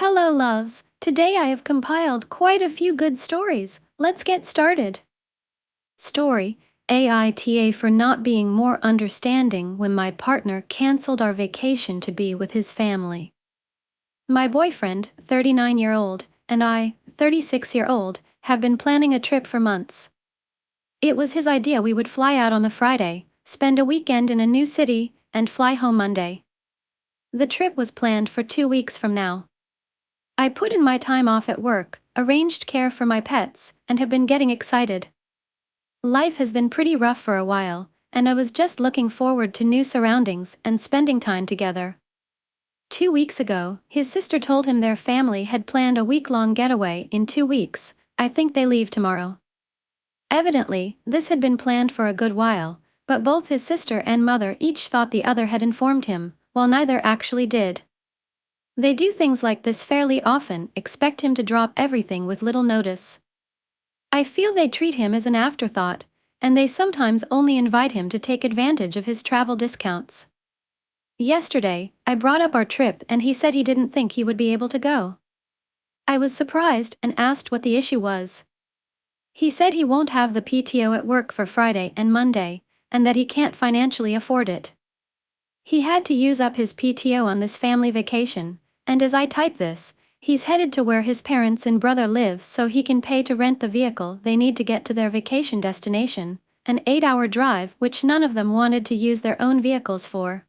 Hello, loves. Today I have compiled quite a few good stories. Let's get started. Story: AITA for not being more understanding when my partner cancelled our vacation to be with his family. My boyfriend, 39-year-old, and I, 36-year-old, have been planning a trip for months. It was his idea we would fly out on the Friday, spend a weekend in a new city, and fly home Monday. The trip was planned for 2 weeks from now. I put in my time off at work, arranged care for my pets, and have been getting excited. Life has been pretty rough for a while, and I was just looking forward to new surroundings and spending time together. 2 weeks ago, his sister told him their family had planned a week-long getaway in 2 weeks. I think they leave tomorrow. Evidently, this had been planned for a good while, but both his sister and mother each thought the other had informed him, while neither actually did. They do things like this fairly often, expect him to drop everything with little notice. I feel they treat him as an afterthought, and they sometimes only invite him to take advantage of his travel discounts. Yesterday, I brought up our trip and he said he didn't think he would be able to go. I was surprised and asked what the issue was. He said he won't have the PTO at work for Friday and Monday, and that he can't financially afford it. He had to use up his PTO on this family vacation, and as I type this, he's headed to where his parents and brother live so he can pay to rent the vehicle they need to get to their vacation destination, an 8-hour drive which none of them wanted to use their own vehicles for.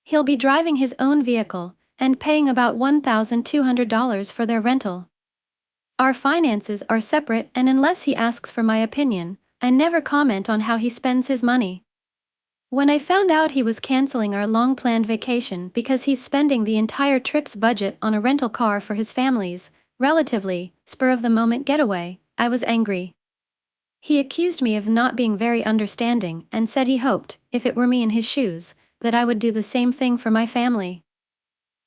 He'll be driving his own vehicle, and paying about $1,200 for their rental. Our finances are separate, and unless he asks for my opinion, I never comment on how he spends his money. When I found out he was canceling our long-planned vacation because he's spending the entire trip's budget on a rental car for his family's, relatively, spur-of-the-moment getaway, I was angry. He accused me of not being very understanding and said he hoped, if it were me in his shoes, that I would do the same thing for my family.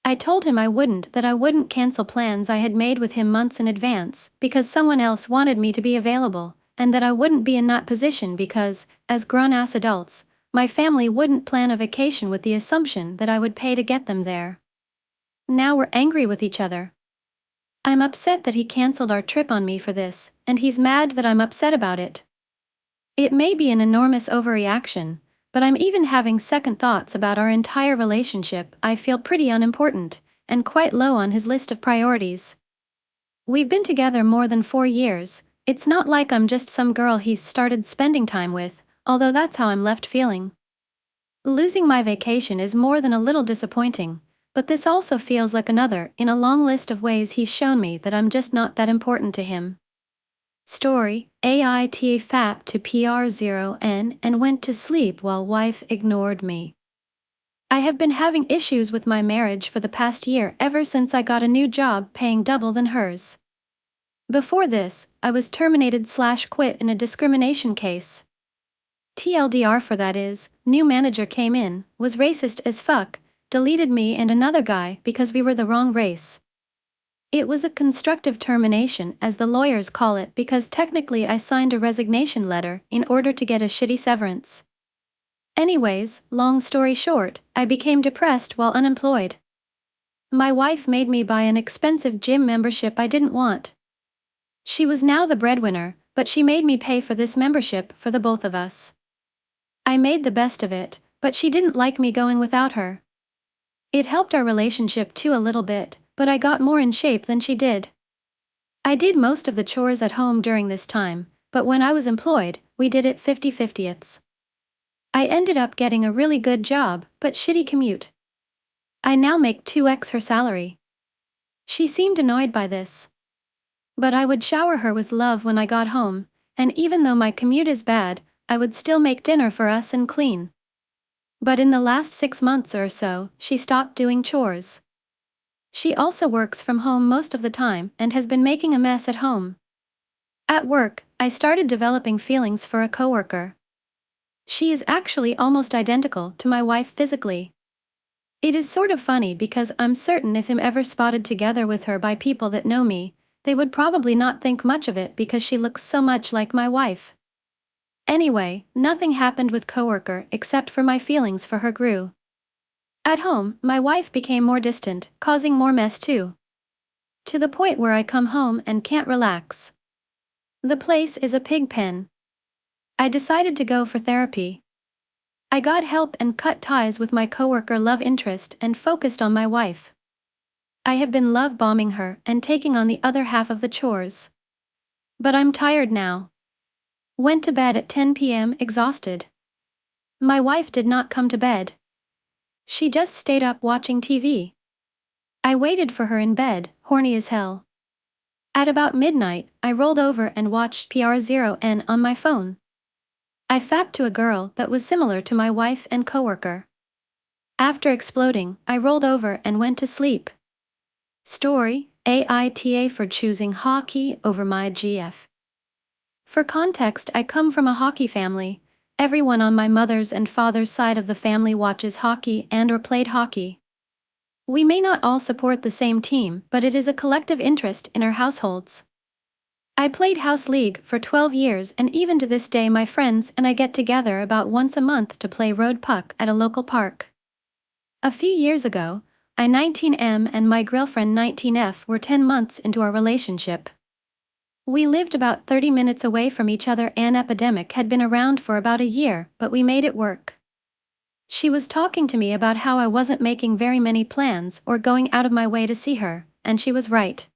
I told him that I wouldn't cancel plans I had made with him months in advance because someone else wanted me to be available, and that I wouldn't be in that position because, as grown-ass adults, my family wouldn't plan a vacation with the assumption that I would pay to get them there. Now we're angry with each other. I'm upset that he canceled our trip on me for this, and he's mad that I'm upset about it. It may be an enormous overreaction, but I'm even having second thoughts about our entire relationship. I feel pretty unimportant, and quite low on his list of priorities. We've been together more than 4 years. It's not like I'm just some girl he's started spending time with, although that's how I'm left feeling. Losing my vacation is more than a little disappointing, but this also feels like another in a long list of ways he's shown me that I'm just not that important to him. Story: AITA FAP to PR0N and went to sleep while wife ignored me. I have been having issues with my marriage for the past year ever since I got a new job paying double than hers. Before this, I was terminated/quit in a discrimination case. TLDR for that is, new manager came in, was racist as fuck, deleted me and another guy because we were the wrong race. It was a constructive termination, as the lawyers call it, because technically I signed a resignation letter in order to get a shitty severance. Anyways, long story short, I became depressed while unemployed. My wife made me buy an expensive gym membership I didn't want. She was now the breadwinner, but she made me pay for this membership for the both of us. I made the best of it, but she didn't like me going without her. It helped our relationship too a little bit, but I got more in shape than she did. I did most of the chores at home during this time, but when I was employed, we did it 50-50ths. I ended up getting a really good job, but shitty commute. I now make 2x her salary. She seemed annoyed by this. But I would shower her with love when I got home, and even though my commute is bad, I would still make dinner for us and clean. But in the last 6 months or so, she stopped doing chores. She also works from home most of the time and has been making a mess at home. At work, I started developing feelings for a coworker. She is actually almost identical to my wife physically. It is sort of funny because I'm certain if I'm ever spotted together with her by people that know me, they would probably not think much of it because she looks so much like my wife. Anyway, nothing happened with coworker except for my feelings for her grew. At home, my wife became more distant, causing more mess too. To the point where I come home and can't relax. The place is a pig pen. I decided to go for therapy. I got help and cut ties with my coworker love interest and focused on my wife. I have been love bombing her and taking on the other half of the chores. But I'm tired now. Went to bed at 10 p.m. exhausted. My wife did not come to bed. She just stayed up watching TV. I waited for her in bed, horny as hell. At about midnight, I rolled over and watched PR0N on my phone. I fapped to a girl that was similar to my wife and coworker. After exploding, I rolled over and went to sleep. Story, AITA for choosing hockey over my GF. For context, I come from a hockey family. Everyone on my mother's and father's side of the family watches hockey and/or played hockey. We may not all support the same team, but it is a collective interest in our households. I played house league for 12 years, and even to this day my friends and I get together about once a month to play road puck at a local park. A few years ago, I 19M and my girlfriend 19F were 10 months into our relationship. We lived about 30 minutes away from each other. An epidemic had been around for about a year, but we made it work. She was talking to me about how I wasn't making very many plans or going out of my way to see her, and she was right.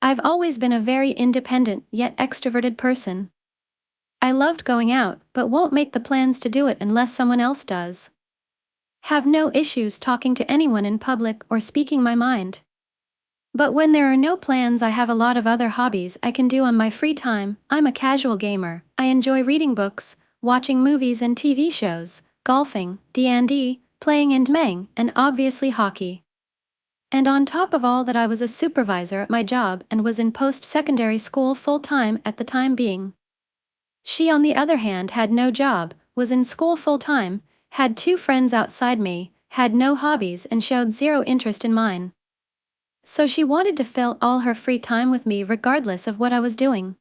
I've always been a very independent yet extroverted person. I loved going out, but won't make the plans to do it unless someone else does. Have no issues talking to anyone in public or speaking my mind. But when there are no plans, I have a lot of other hobbies I can do on my free time. I'm a casual gamer. I enjoy reading books, watching movies and TV shows, golfing, D&D, playing and mang, and obviously hockey. And on top of all that, I was a supervisor at my job and was in post-secondary school full-time at the time being. She, on the other hand, had no job, was in school full-time, had 2 friends outside me, had no hobbies and showed zero interest in mine. So she wanted to fill all her free time with me regardless of what I was doing.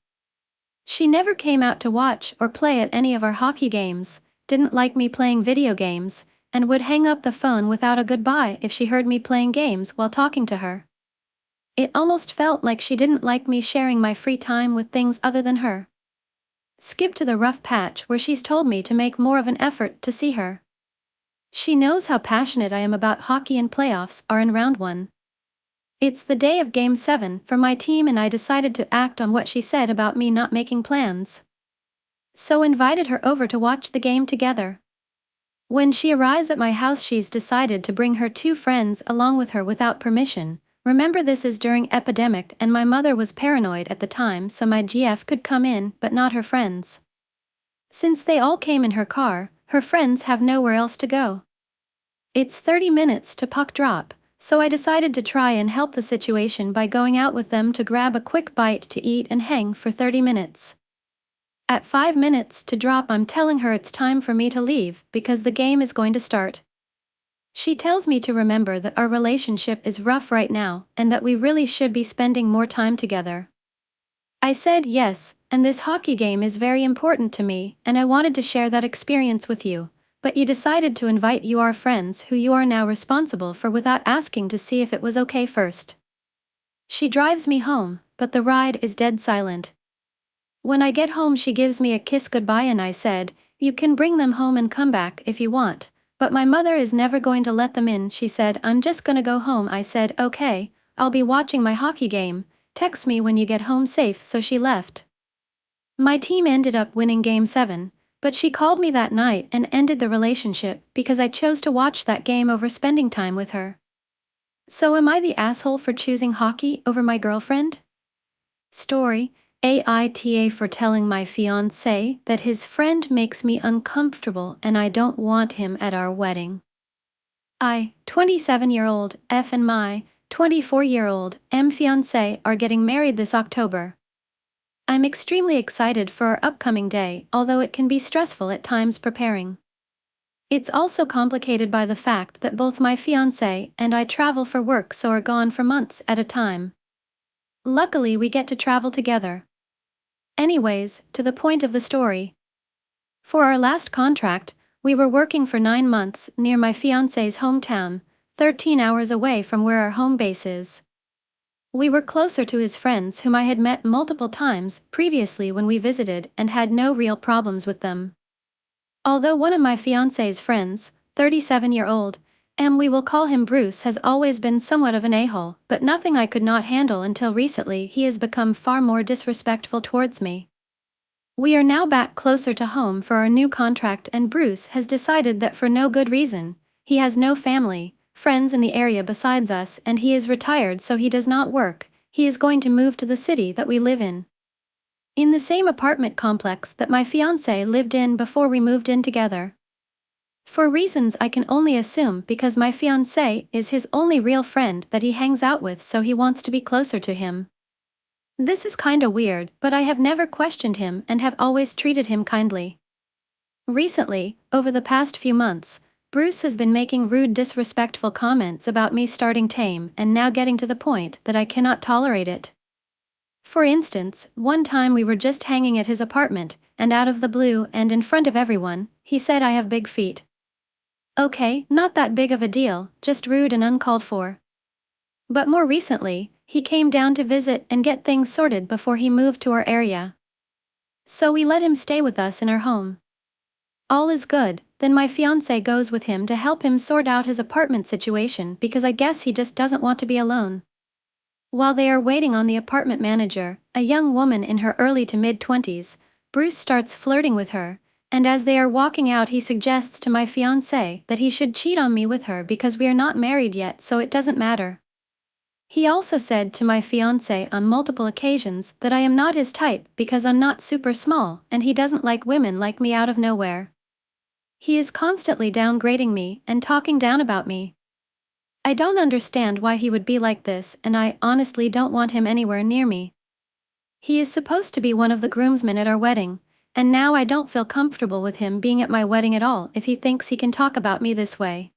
She never came out to watch or play at any of our hockey games, didn't like me playing video games, and would hang up the phone without a goodbye if she heard me playing games while talking to her. It almost felt like she didn't like me sharing my free time with things other than her. Skip to the rough patch where she's told me to make more of an effort to see her. She knows how passionate I am about hockey and playoffs are in round 1. It's the day of Game 7 for my team and I decided to act on what she said about me not making plans. So invited her over to watch the game together. When she arrives at my house, she's decided to bring her 2 friends along with her without permission. Remember, this is during epidemic and my mother was paranoid at the time, so my GF could come in but not her friends. Since they all came in her car, her friends have nowhere else to go. It's 30 minutes to puck drop, so I decided to try and help the situation by going out with them to grab a quick bite to eat and hang for 30 minutes. At 5 minutes to drop, I'm telling her it's time for me to leave because the game is going to start. She tells me to remember that our relationship is rough right now and that we really should be spending more time together. I said yes, and this hockey game is very important to me and I wanted to share that experience with you, but you decided to invite your friends who you are now responsible for without asking to see if it was okay first. She drives me home, but the ride is dead silent. When I get home, she gives me a kiss goodbye and I said, "You can bring them home and come back if you want, but my mother is never going to let them in." She said, "I'm just gonna go home." I said, "Okay, I'll be watching my hockey game. Text me when you get home safe." So she left. My team ended up winning Game 7, but she called me that night and ended the relationship because I chose to watch that game over spending time with her. So am I the asshole for choosing hockey over my girlfriend? Story, AITA for telling my fiancé that his friend makes me uncomfortable and I don't want him at our wedding. I, 27-year-old F, and my 24-year-old M fiancé are getting married this October. I'm extremely excited for our upcoming day, although it can be stressful at times preparing. It's also complicated by the fact that both my fiancé and I travel for work, so are gone for months at a time. Luckily, we get to travel together. Anyways, to the point of the story. For our last contract, we were working for 9 months near my fiancé's hometown, 13 hours away from where our home base is. We were closer to his friends whom I had met multiple times previously when we visited and had no real problems with them. Although one of my fiancé's friends, 37-year-old, and we will call him Bruce, has always been somewhat of an a-hole, but nothing I could not handle until recently he has become far more disrespectful towards me. We are now back closer to home for our new contract, and Bruce has decided that for no good reason. He has no family, friends in the area besides us, and he is retired, so he does not work. He is going to move to the city that we live in the same apartment complex that my fiancé lived in before we moved in together. For reasons I can only assume, because my fiancé is his only real friend that he hangs out with, so he wants to be closer to him. This is kinda weird, but I have never questioned him and have always treated him kindly. Recently, over the past few months, Bruce has been making rude, disrespectful comments about me starting Tame, and now getting to the point that I cannot tolerate it. For instance, one time we were just hanging at his apartment, and out of the blue and in front of everyone, he said I have big feet. Okay, not that big of a deal, just rude and uncalled for. But more recently, he came down to visit and get things sorted before he moved to our area. So we let him stay with us in our home. All is good, then my fiancé goes with him to help him sort out his apartment situation, because I guess he just doesn't want to be alone. While they are waiting on the apartment manager, a young woman in her early to mid-20s, Bruce starts flirting with her, and as they are walking out he suggests to my fiancé that he should cheat on me with her because we are not married yet, so it doesn't matter. He also said to my fiancé on multiple occasions that I am not his type because I'm not super small, and he doesn't like women like me out of nowhere. He is constantly downgrading me and talking down about me. I don't understand why he would be like this, and I honestly don't want him anywhere near me. He is supposed to be one of the groomsmen at our wedding, and now I don't feel comfortable with him being at my wedding at all if he thinks he can talk about me this way.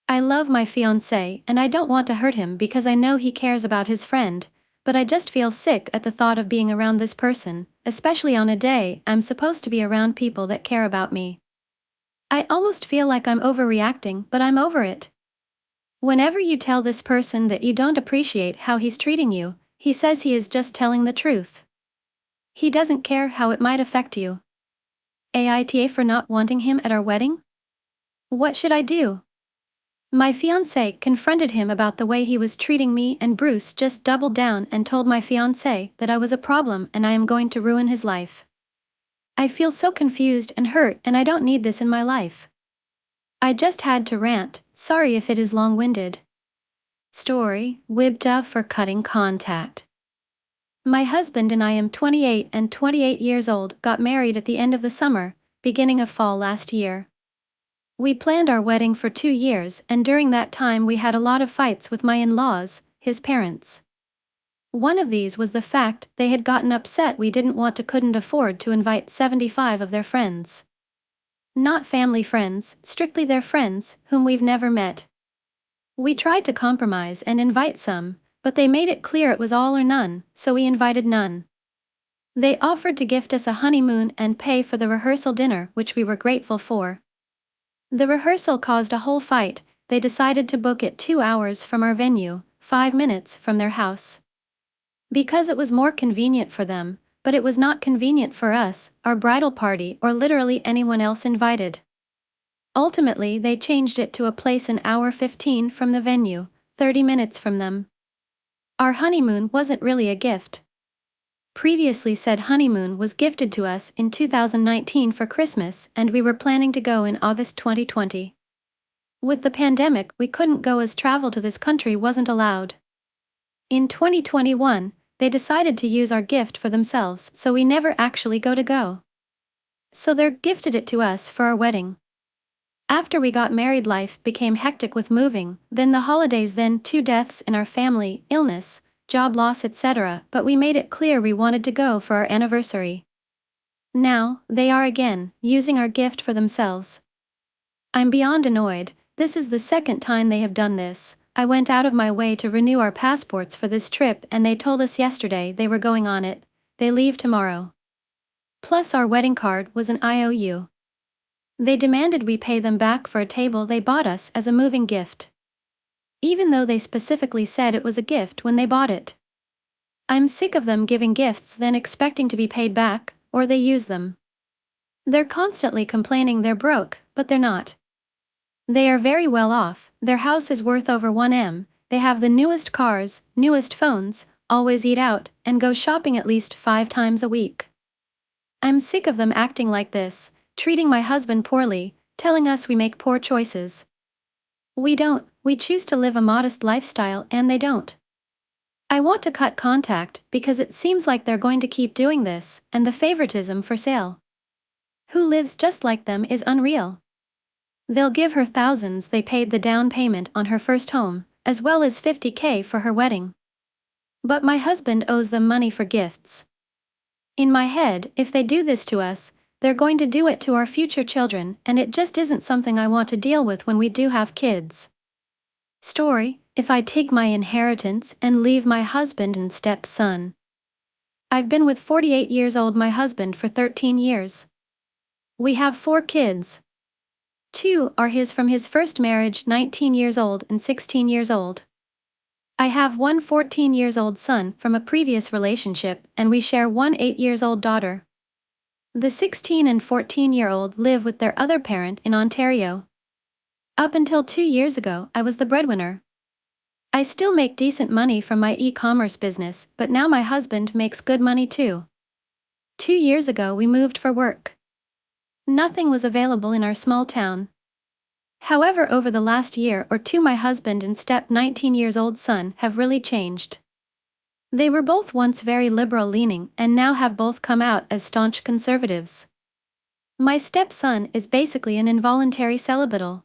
I love my fiancé and I don't want to hurt him because I know he cares about his friend, but I just feel sick at the thought of being around this person, especially on a day I'm supposed to be around people that care about me. I almost feel like I'm overreacting, but I'm over it. Whenever you tell this person that you don't appreciate how he's treating you, he says he is just telling the truth. He doesn't care how it might affect you. AITA for not wanting him at our wedding? What should I do? My fiancé confronted him about the way he was treating me, and Bruce just doubled down and told my fiancé that I was a problem and I am going to ruin his life. I feel so confused and hurt, and I don't need this in my life. I just had to rant, sorry if it is long-winded. Story, WIBTA for cutting contact. My husband and I, am 28 and 28 years old, got married at the end of the summer, beginning of fall last year. We planned our wedding for 2 years, and during that time we had a lot of fights with my in-laws, his parents. One of these was the fact they had gotten upset we couldn't afford to invite 75 of their friends. Not family friends, strictly their friends, whom we've never met. We tried to compromise and invite some, but they made it clear it was all or none, so we invited none. They offered to gift us a honeymoon and pay for the rehearsal dinner, which we were grateful for. The rehearsal caused a whole fight. They decided to book it 2 hours from our venue, 5 minutes from their house. Because it was more convenient for them, but it was not convenient for us, our bridal party, or literally anyone else invited. Ultimately, they changed it to a place an hour 15 from the venue, 30 minutes from them. Our honeymoon wasn't really a gift. Previously said honeymoon was gifted to us in 2019 for Christmas, and we were planning to go in August 2020. With the pandemic, we couldn't go as travel to this country wasn't allowed. In 2021, they decided to use our gift for themselves, so we never actually go. So they gifted it to us for our wedding. After we got married, life became hectic with moving, then the holidays, then 2 deaths in our family, illness, job loss, etc., but we made it clear we wanted to go for our anniversary. Now, they are again, using our gift for themselves. I'm beyond annoyed. This is the second time they have done this. I went out of my way to renew our passports for this trip, and they told us yesterday they were going on it. They leave tomorrow. Plus our wedding card was an IOU. They demanded we pay them back for a table they bought us as a moving gift. even though they specifically said it was a gift when they bought it. I'm sick of them giving gifts then expecting to be paid back, or they use them. They're constantly complaining they're broke, but they're not. They are very well off, their house is worth over 1M, they have the newest cars, newest phones, always eat out, and go shopping at least 5 times a week. I'm sick of them acting like this, treating my husband poorly, telling us we make poor choices. We don't, we choose to live a modest lifestyle and they don't. I want to cut contact because it seems like they're going to keep doing this, and the favoritism for sale. Who lives just like them is unreal. They'll give her thousands they paid the down payment on her first home, as well as $50K for her wedding. But my husband owes them money for gifts. In my head, if they do this to us, they're going to do it to our future children, and it just isn't something I want to deal with when we do have kids. Story: if I take my inheritance and leave my husband and stepson. I've been with 48 years old my husband for 13 years. We have 4 kids. 2 are his from his first marriage, 19 years old and 16 years old. I have one 14 years old son from a previous relationship, and we share one 8 years old daughter. The 16 and 14-year-old live with their other parent in Ontario. Up until 2 years ago, I was the breadwinner. I still make decent money from my e-commerce business, but now my husband makes good money too. 2 years ago we moved for work. Nothing was available in our small town. However, over the last year or two my husband and 19 years old son have really changed. They were both once very liberal-leaning and now have both come out as staunch conservatives. My stepson is basically an involuntary celibate.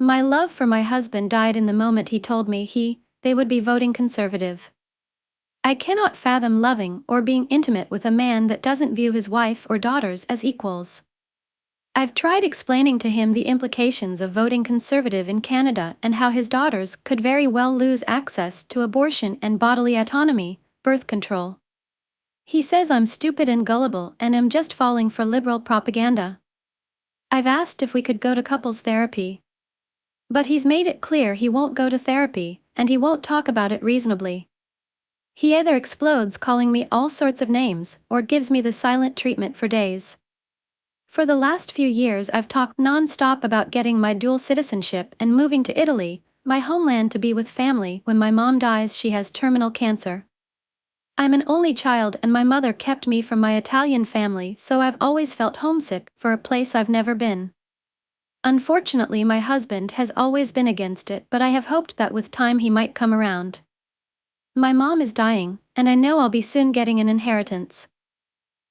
My love for my husband died in the moment he told me they would be voting conservative. I cannot fathom loving or being intimate with a man that doesn't view his wife or daughters as equals. I've tried explaining to him the implications of voting conservative in Canada and how his daughters could very well lose access to abortion and bodily autonomy, birth control. He says I'm stupid and gullible and am just falling for liberal propaganda. I've asked if we could go to couples therapy. But he's made it clear he won't go to therapy, and he won't talk about it reasonably. He either explodes calling me all sorts of names or gives me the silent treatment for days. For the last few years I've talked non-stop about getting my dual citizenship and moving to Italy, my homeland, to be with family when my mom dies. She has terminal cancer. I'm an only child and my mother kept me from my Italian family, so I've always felt homesick for a place I've never been. Unfortunately my husband has always been against it, but I have hoped that with time he might come around. My mom is dying, and I know I'll be soon getting an inheritance.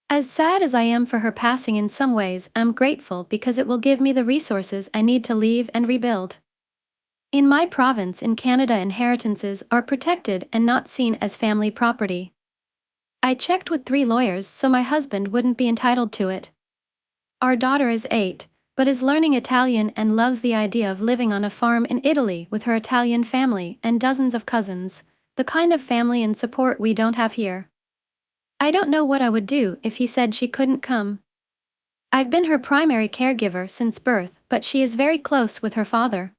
As sad as I am for her passing, in some ways I'm grateful because it will give me the resources I need to leave and rebuild. In my province in Canada, inheritances are protected and not seen as family property. I checked with 3 lawyers so my husband wouldn't be entitled to it. Our daughter is 8, but is learning Italian and loves the idea of living on a farm in Italy with her Italian family and dozens of cousins, the kind of family and support we don't have here. I don't know what I would do if he said she couldn't come. I've been her primary caregiver since birth, but she is very close with her father.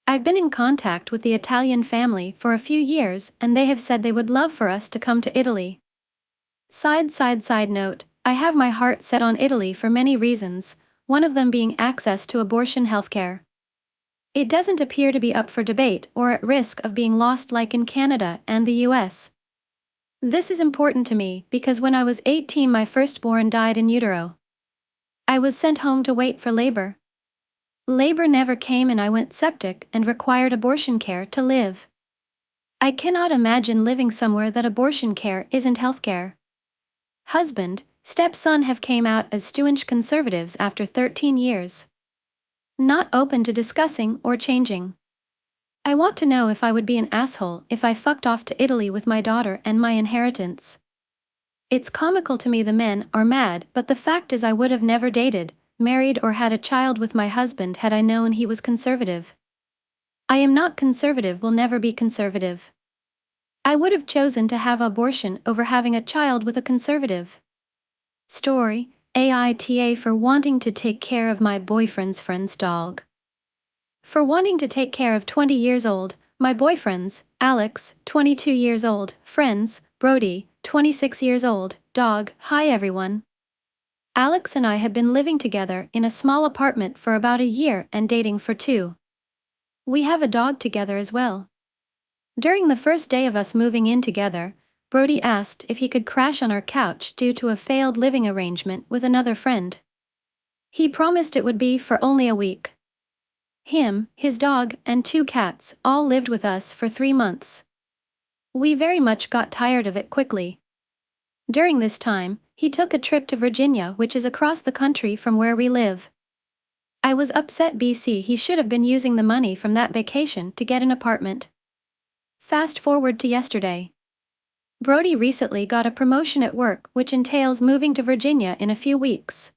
I've been in contact with the Italian family for a few years and they have said they would love for us to come to Italy. Side note, I have my heart set on Italy for many reasons, one of them being access to abortion healthcare. It doesn't appear to be up for debate or at risk of being lost like in Canada and the US. This is important to me because when I was 18 my firstborn died in utero. I was sent home to wait for labor. Labor never came and I went septic and required abortion care to live. I cannot imagine living somewhere that abortion care isn't healthcare. Husband, stepson have came out as staunch conservatives after 13 years. Not open to discussing or changing. I want to know if I would be an asshole if I fucked off to Italy with my daughter and my inheritance. It's comical to me the men are mad, but the fact is I would have never dated, married or had a child with my husband had I known he was conservative. I am not conservative, will never be conservative. I would have chosen to have abortion over having a child with a conservative. Story: AITA for wanting to take care of my boyfriend's friend's dog. For wanting to take care of 20 years old, my boyfriends, Alex, 22 years old, friends, Brody, 26 years old, dog. Hi everyone. Alex and I have been living together in a small apartment for about a year and dating for 2. We have a dog together as well. During the first day of us moving in together, Brody asked if he could crash on our couch due to a failed living arrangement with another friend. He promised it would be for only a week. Him, his dog, and 2 cats all lived with us for 3 months. We very much got tired of it quickly. During this time, he took a trip to Virginia, which is across the country from where we live. I was upset BC he should have been using the money from that vacation to get an apartment. Fast forward to yesterday. Brody recently got a promotion at work which entails moving to Virginia in a few weeks.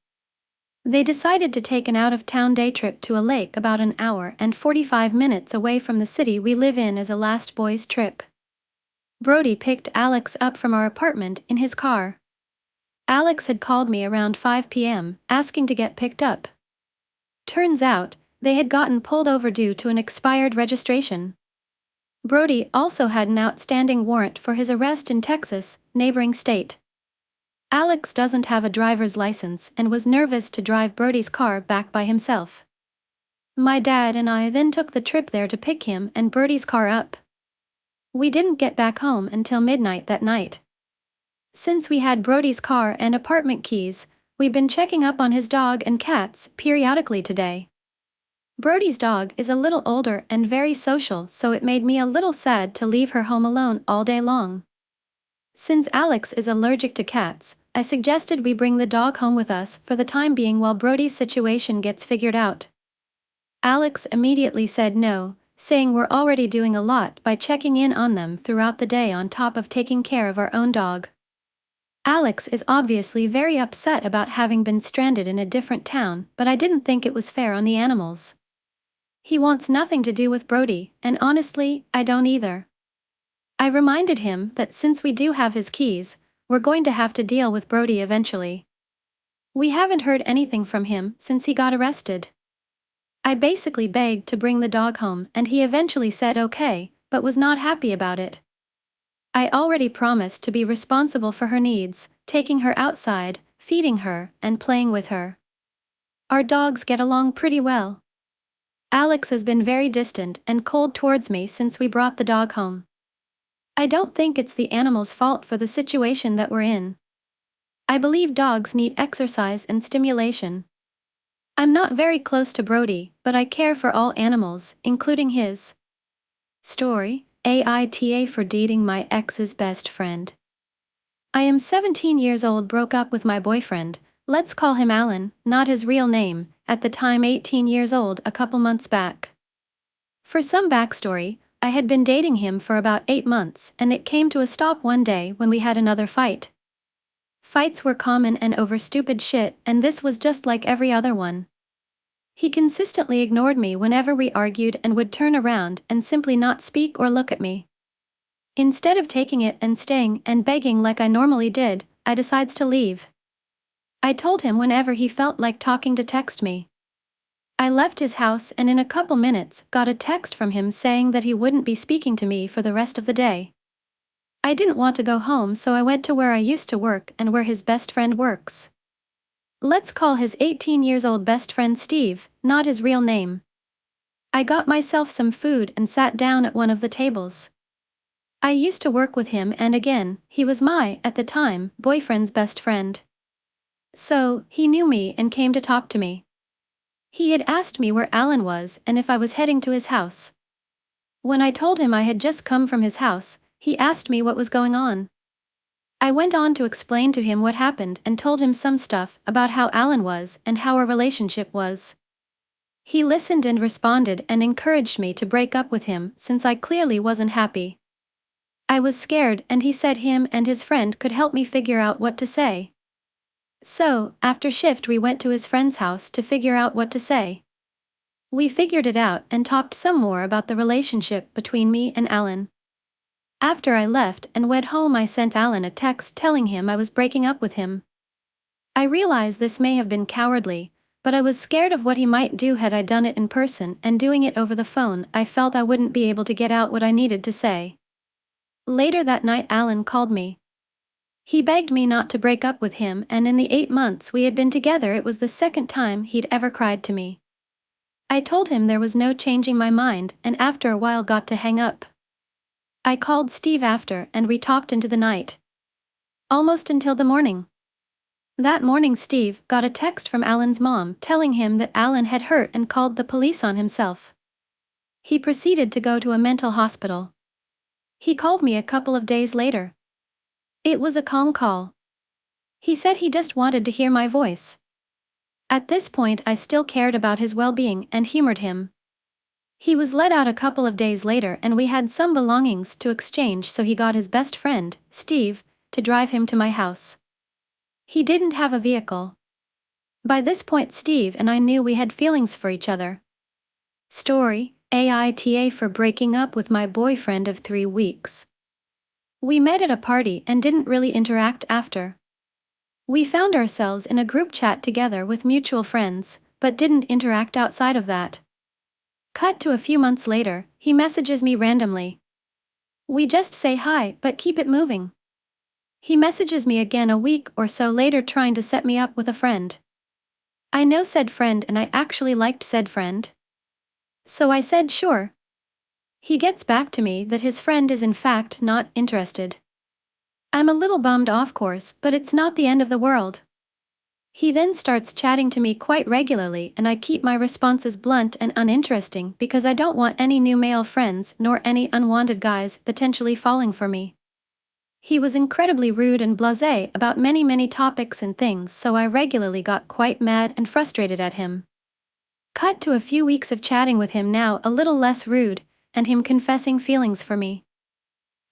They decided to take an out-of-town day trip to a lake about an hour and 45 minutes away from the city we live in as a last boys trip. Brody picked Alex up from our apartment in his car. Alex had called me around 5 p.m. asking to get picked up. Turns out, they had gotten pulled over due to an expired registration. Brody also had an outstanding warrant for his arrest in Texas, neighboring state. Alex doesn't have a driver's license and was nervous to drive Brody's car back by himself. My dad and I then took the trip there to pick him and Brody's car up. We didn't get back home until midnight that night. Since we had Brody's car and apartment keys, we've been checking up on his dog and cats periodically today. Brody's dog is a little older and very social, so it made me a little sad to leave her home alone all day long. Since Alex is allergic to cats, I suggested we bring the dog home with us for the time being while Brody's situation gets figured out. Alex immediately said no, saying we're already doing a lot by checking in on them throughout the day on top of taking care of our own dog. Alex is obviously very upset about having been stranded in a different town, but I didn't think it was fair on the animals. He wants nothing to do with Brody, and honestly, I don't either. I reminded him that since we do have his keys, we're going to have to deal with Brody eventually. We haven't heard anything from him since he got arrested. I basically begged to bring the dog home and he eventually said okay, but was not happy about it. I already promised to be responsible for her needs, taking her outside, feeding her, and playing with her. Our dogs get along pretty well. Alex has been very distant and cold towards me since we brought the dog home. I don't think it's the animal's fault for the situation that we're in. I believe dogs need exercise and stimulation. I'm not very close to Brody, but I care for all animals, including his. Story, AITA for dating my ex's best friend. I am 17 years old, broke up with my boyfriend, let's call him Alan, not his real name, at the time 18 years old a couple months back. For some backstory, I had been dating him for about 8 months and it came to a stop one day when we had another fight. Fights were common and over stupid shit, and this was just like every other one. He consistently ignored me whenever we argued and would turn around and simply not speak or look at me. Instead of taking it and staying and begging like I normally did, I decides to leave. I told him whenever he felt like talking to text me. I left his house and in a couple minutes got a text from him saying that he wouldn't be speaking to me for the rest of the day. I didn't want to go home, so I went to where I used to work and where his best friend works. Let's call his 18 years old best friend Steve, not his real name. I got myself some food and sat down at one of the tables. I used to work with him and again, he was my, at the time, boyfriend's best friend. So, he knew me and came to talk to me. He had asked me where Alan was and if I was heading to his house. When I told him I had just come from his house, he asked me what was going on. I went on to explain to him what happened and told him some stuff about how Alan was and how our relationship was. He listened and responded and encouraged me to break up with him since I clearly wasn't happy. I was scared and he said him and his friend could help me figure out what to say. So, after shift we went to his friend's house to figure out what to say. We figured it out and talked some more about the relationship between me and Alan. After I left and went home, I sent Alan a text telling him I was breaking up with him. I realize this may have been cowardly, but I was scared of what he might do had I done it in person, and doing it over the phone, I felt I wouldn't be able to get out what I needed to say. Later that night, Alan called me. He begged me not to break up with him, and in the 8 months we had been together, it was the second time he'd ever cried to me. I told him there was no changing my mind, and after a while got to hang up. I called Steve after, and we talked into the night. Almost until the morning. That morning Steve got a text from Alan's mom telling him that Alan had hurt and called the police on himself. He proceeded to go to a mental hospital. He called me a couple of days later. It was a calm call. He said he just wanted to hear my voice. At this point I still cared about his well-being and humored him. He was let out a couple of days later and we had some belongings to exchange, so he got his best friend, Steve, to drive him to my house. He didn't have a vehicle. By this point Steve and I knew we had feelings for each other. Story: AITA for breaking up with my boyfriend of 3 weeks. We met at a party and didn't really interact after. We found ourselves in a group chat together with mutual friends, but didn't interact outside of that. Cut to a few months later, he messages me randomly. We just say hi, but keep it moving. He messages me again a week or so later trying to set me up with a friend. I know said friend and I actually liked said friend. So I said sure. He gets back to me that his friend is in fact not interested. I'm a little bummed off course, but it's not the end of the world. He then starts chatting to me quite regularly and I keep my responses blunt and uninteresting because I don't want any new male friends nor any unwanted guys potentially falling for me. He was incredibly rude and blasé about many topics and things, so I regularly got quite mad and frustrated at him. Cut to a few weeks of chatting with him now, a little less rude, and him confessing feelings for me.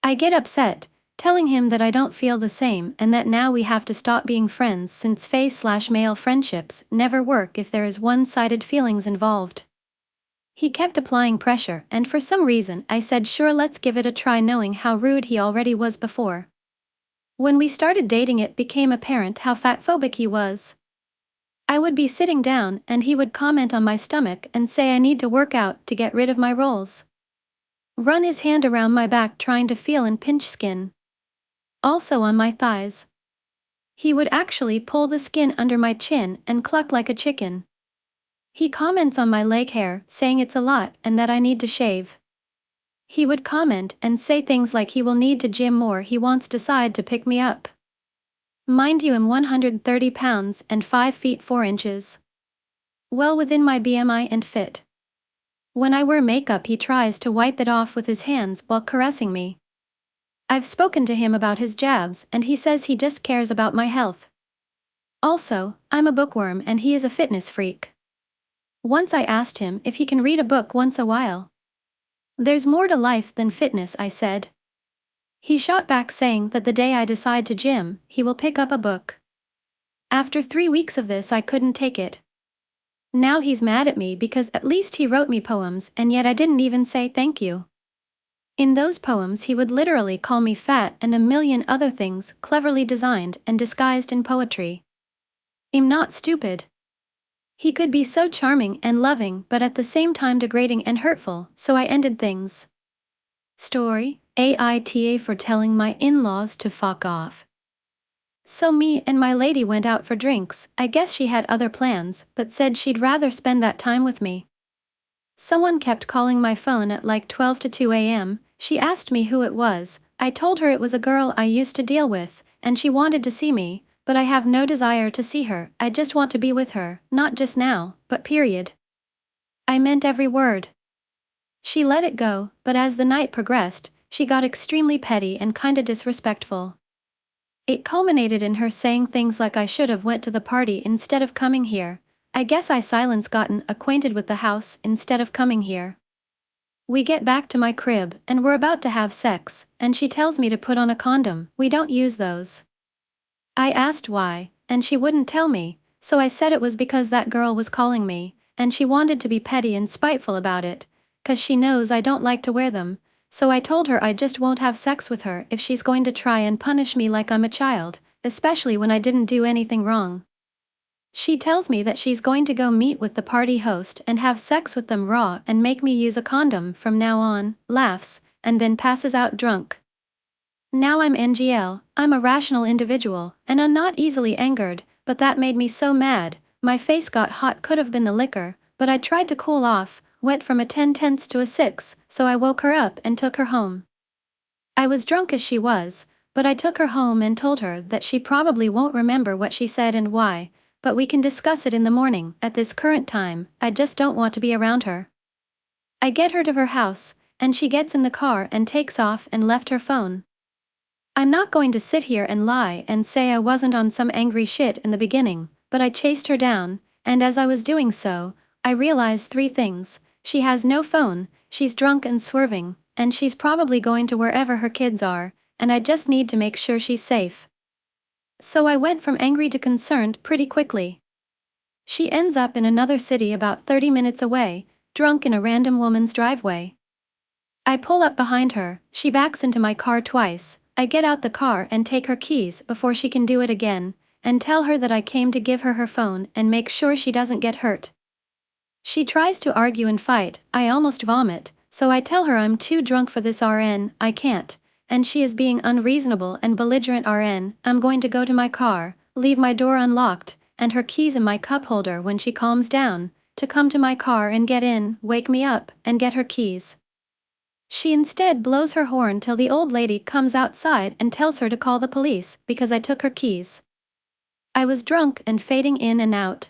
I get upset, telling him that I don't feel the same and that now we have to stop being friends since male friendships never work if there is one-sided feelings involved. He kept applying pressure and for some reason I said sure, let's give it a try, knowing how rude he already was before. When we started dating it became apparent how fatphobic he was. I would be sitting down and he would comment on my stomach and say I need to work out to get rid of my rolls. Run his hand around my back trying to feel and pinch skin. Also on my thighs. He would actually pull the skin under my chin and cluck like a chicken. He comments on my leg hair, saying it's a lot and that I need to shave. He would comment and say things like he will need to gym more, he wants to decide to pick me up. Mind you, I'm 130 pounds and 5 feet 4 inches. Well within my BMI and fit. When I wear makeup he tries to wipe it off with his hands while caressing me. I've spoken to him about his jabs and he says he just cares about my health. Also, I'm a bookworm and he is a fitness freak. Once I asked him if he can read a book once a while. There's more to life than fitness, I said. He shot back saying that the day I decide to gym, he will pick up a book. After 3 weeks of this I couldn't take it. Now he's mad at me because at least he wrote me poems and yet I didn't even say thank you. In those poems he would literally call me fat and a million other things cleverly designed and disguised in poetry. I'm not stupid. He could be so charming and loving but at the same time degrading and hurtful, so I ended things. Story: AITA for telling my in-laws to fuck off. So me and my lady went out for drinks. I guess she had other plans, but said she'd rather spend that time with me. Someone kept calling my phone at like 12 to 2 a.m. She asked me who it was. I told her it was a girl I used to deal with, and she wanted to see me, but I have no desire to see her. I just want to be with her, not just now, but period. I meant every word. She let it go, but as the night progressed, she got extremely petty and kinda disrespectful. It culminated in her saying things like I should have went to the party instead of coming here. I guess I silence gotten acquainted with the house instead of coming here. We get back to my crib and we're about to have sex, and she tells me to put on a condom. We don't use those. I asked why, and she wouldn't tell me, so I said it was because that girl was calling me, and she wanted to be petty and spiteful about it, 'cause she knows I don't like to wear them, so I told her I just won't have sex with her if she's going to try and punish me like I'm a child, especially when I didn't do anything wrong. She tells me that she's going to go meet with the party host and have sex with them raw and make me use a condom from now on, laughs, and then passes out drunk. Now I'm NGL, I'm a rational individual, and I'm not easily angered, but that made me so mad, my face got hot. Could have been the liquor, but I tried to cool off, went from a 10/10 to a 6, so I woke her up and took her home. I was drunk as she was, but I took her home and told her that she probably won't remember what she said and why, but we can discuss it in the morning. At this current time, I just don't want to be around her. I get her to her house, and she gets in the car and takes off and left her phone. I'm not going to sit here and lie and say I wasn't on some angry shit in the beginning, but I chased her down, and as I was doing so, I realized three things. She has no phone, she's drunk and swerving, and she's probably going to wherever her kids are, and I just need to make sure she's safe. So I went from angry to concerned pretty quickly. She ends up in another city about 30 minutes away, drunk in a random woman's driveway. I pull up behind her, she backs into my car twice. I get out the car and take her keys before she can do it again, and tell her that I came to give her her phone and make sure she doesn't get hurt. She tries to argue and fight, I almost vomit, so I tell her I'm too drunk for this RN, I can't, and she is being unreasonable and belligerent. RN, I'm going to go to my car, leave my door unlocked, and her keys in my cup holder when she calms down, to come to my car and get in, wake me up, and get her keys. She instead blows her horn till the old lady comes outside and tells her to call the police because I took her keys. I was drunk and fading in and out.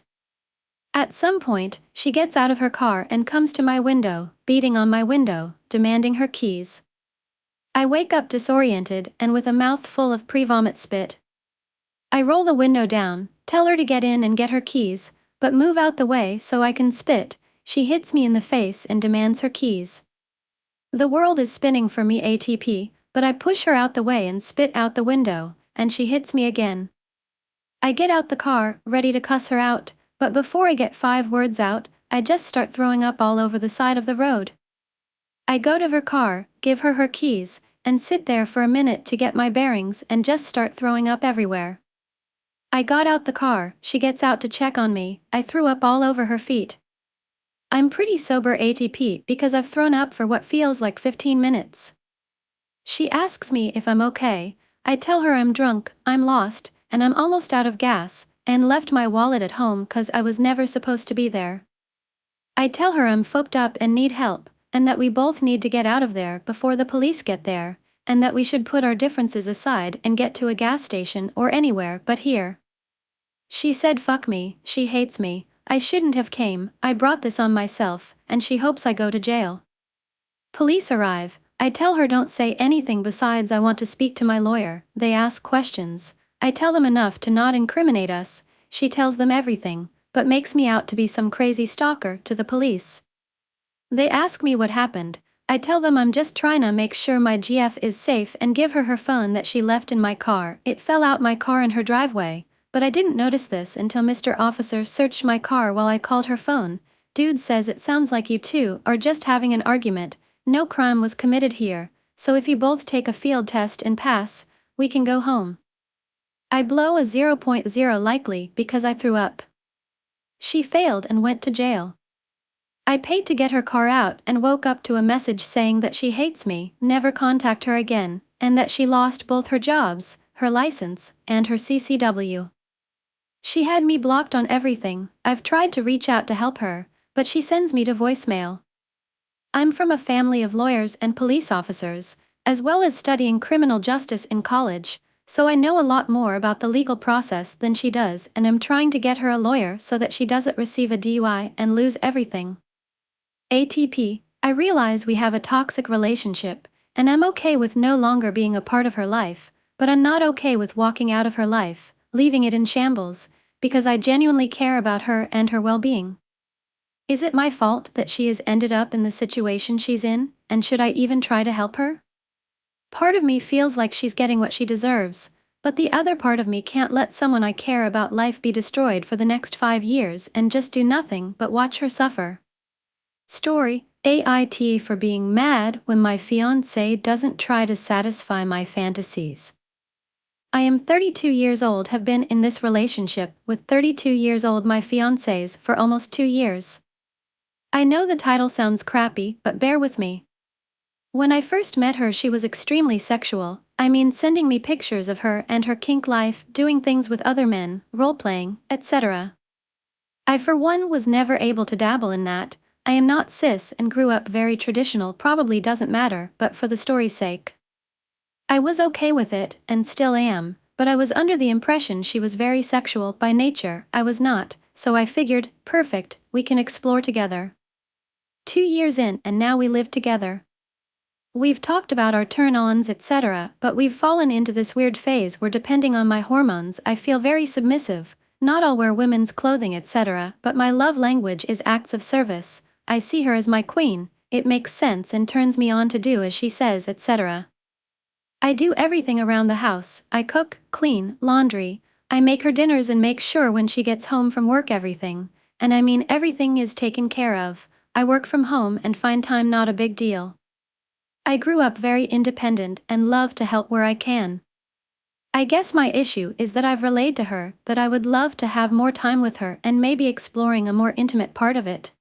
At some point, she gets out of her car and comes to my window, beating on my window, demanding her keys. I wake up disoriented and with a mouth full of pre-vomit spit. I roll the window down, tell her to get in and get her keys, but move out the way so I can spit. She hits me in the face and demands her keys. The world is spinning for me ATP, but I push her out the way and spit out the window, and she hits me again. I get out the car, ready to cuss her out, but before I get 5 words out, I just start throwing up all over the side of the road. I go to her car, give her her keys, and sit there for a minute to get my bearings and just start throwing up everywhere. I got out the car, she gets out to check on me, I threw up all over her feet. I'm pretty sober ATP because I've thrown up for what feels like 15 minutes. She asks me if I'm okay, I tell her I'm drunk, I'm lost, and I'm almost out of gas, and left my wallet at home cause I was never supposed to be there. I tell her I'm fucked up and need help, and that we both need to get out of there before the police get there, and that we should put our differences aside and get to a gas station or anywhere but here. She said fuck me, she hates me, I shouldn't have came, I brought this on myself, and she hopes I go to jail. Police arrive, I tell her don't say anything besides I want to speak to my lawyer. They ask questions, I tell them enough to not incriminate us. She tells them everything, but makes me out to be some crazy stalker to the police. They ask me what happened, I tell them I'm just trying to make sure my GF is safe and give her her phone that she left in my car. It fell out my car in her driveway. But I didn't notice this until Mr. Officer searched my car while I called her phone. Dude says it sounds like you two are just having an argument, no crime was committed here, so if you both take a field test and pass, we can go home. I blow a 0.0 likely because I threw up. She failed and went to jail. I paid to get her car out and woke up to a message saying that she hates me, never contact her again, and that she lost both her jobs, her license, and her CCW. She had me blocked on everything. I've tried to reach out to help her, but she sends me to voicemail. I'm from a family of lawyers and police officers, as well as studying criminal justice in college, so I know a lot more about the legal process than she does, and I'm trying to get her a lawyer so that she doesn't receive a DUI and lose everything. ATP, I realize we have a toxic relationship, and I'm okay with no longer being a part of her life, but I'm not okay with walking out of her life, leaving it in shambles, because I genuinely care about her and her well-being. Is it my fault that she has ended up in the situation she's in, and should I even try to help her? Part of me feels like she's getting what she deserves, but the other part of me can't let someone I care about life be destroyed for the next 5 years and just do nothing but watch her suffer. Story, AITA for being mad when my fiancé doesn't try to satisfy my fantasies. I am 32 years old, have been in this relationship with 32 years old my fiancés for almost 2 years. I know the title sounds crappy, but bear with me. When I first met her, she was extremely sexual, I mean sending me pictures of her and her kink life, doing things with other men, role-playing, etc. I for one was never able to dabble in that. I am not cis and grew up very traditional, probably doesn't matter, but for the story's sake. I was okay with it, and still am, but I was under the impression she was very sexual by nature. I was not, so I figured, perfect, we can explore together. 2 years in and now we live together. We've talked about our turn-ons, etc., but we've fallen into this weird phase where, depending on my hormones, I feel very submissive. Not all wear women's clothing, etc., but my love language is acts of service. I see her as my queen, it makes sense and turns me on to do as she says, etc. I do everything around the house. I cook, clean, laundry. I make her dinners and make sure when she gets home from work everything, and I mean everything, is taken care of. I work from home and find time not a big deal. I grew up very independent and love to help where I can. I guess my issue is that I've relayed to her that I would love to have more time with her and maybe exploring a more intimate part of it.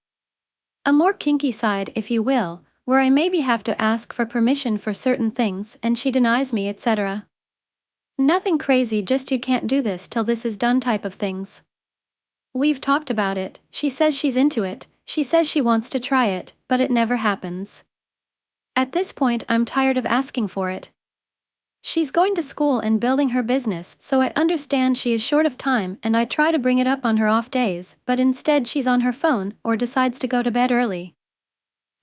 A more kinky side, if you will, where I maybe have to ask for permission for certain things and she denies me, etc. Nothing crazy, just you can't do this till this is done type of things. We've talked about it, she says she's into it, she says she wants to try it, but it never happens. At this point I'm tired of asking for it. She's going to school and building her business, so I understand she is short of time and I try to bring it up on her off days, but instead she's on her phone or decides to go to bed early.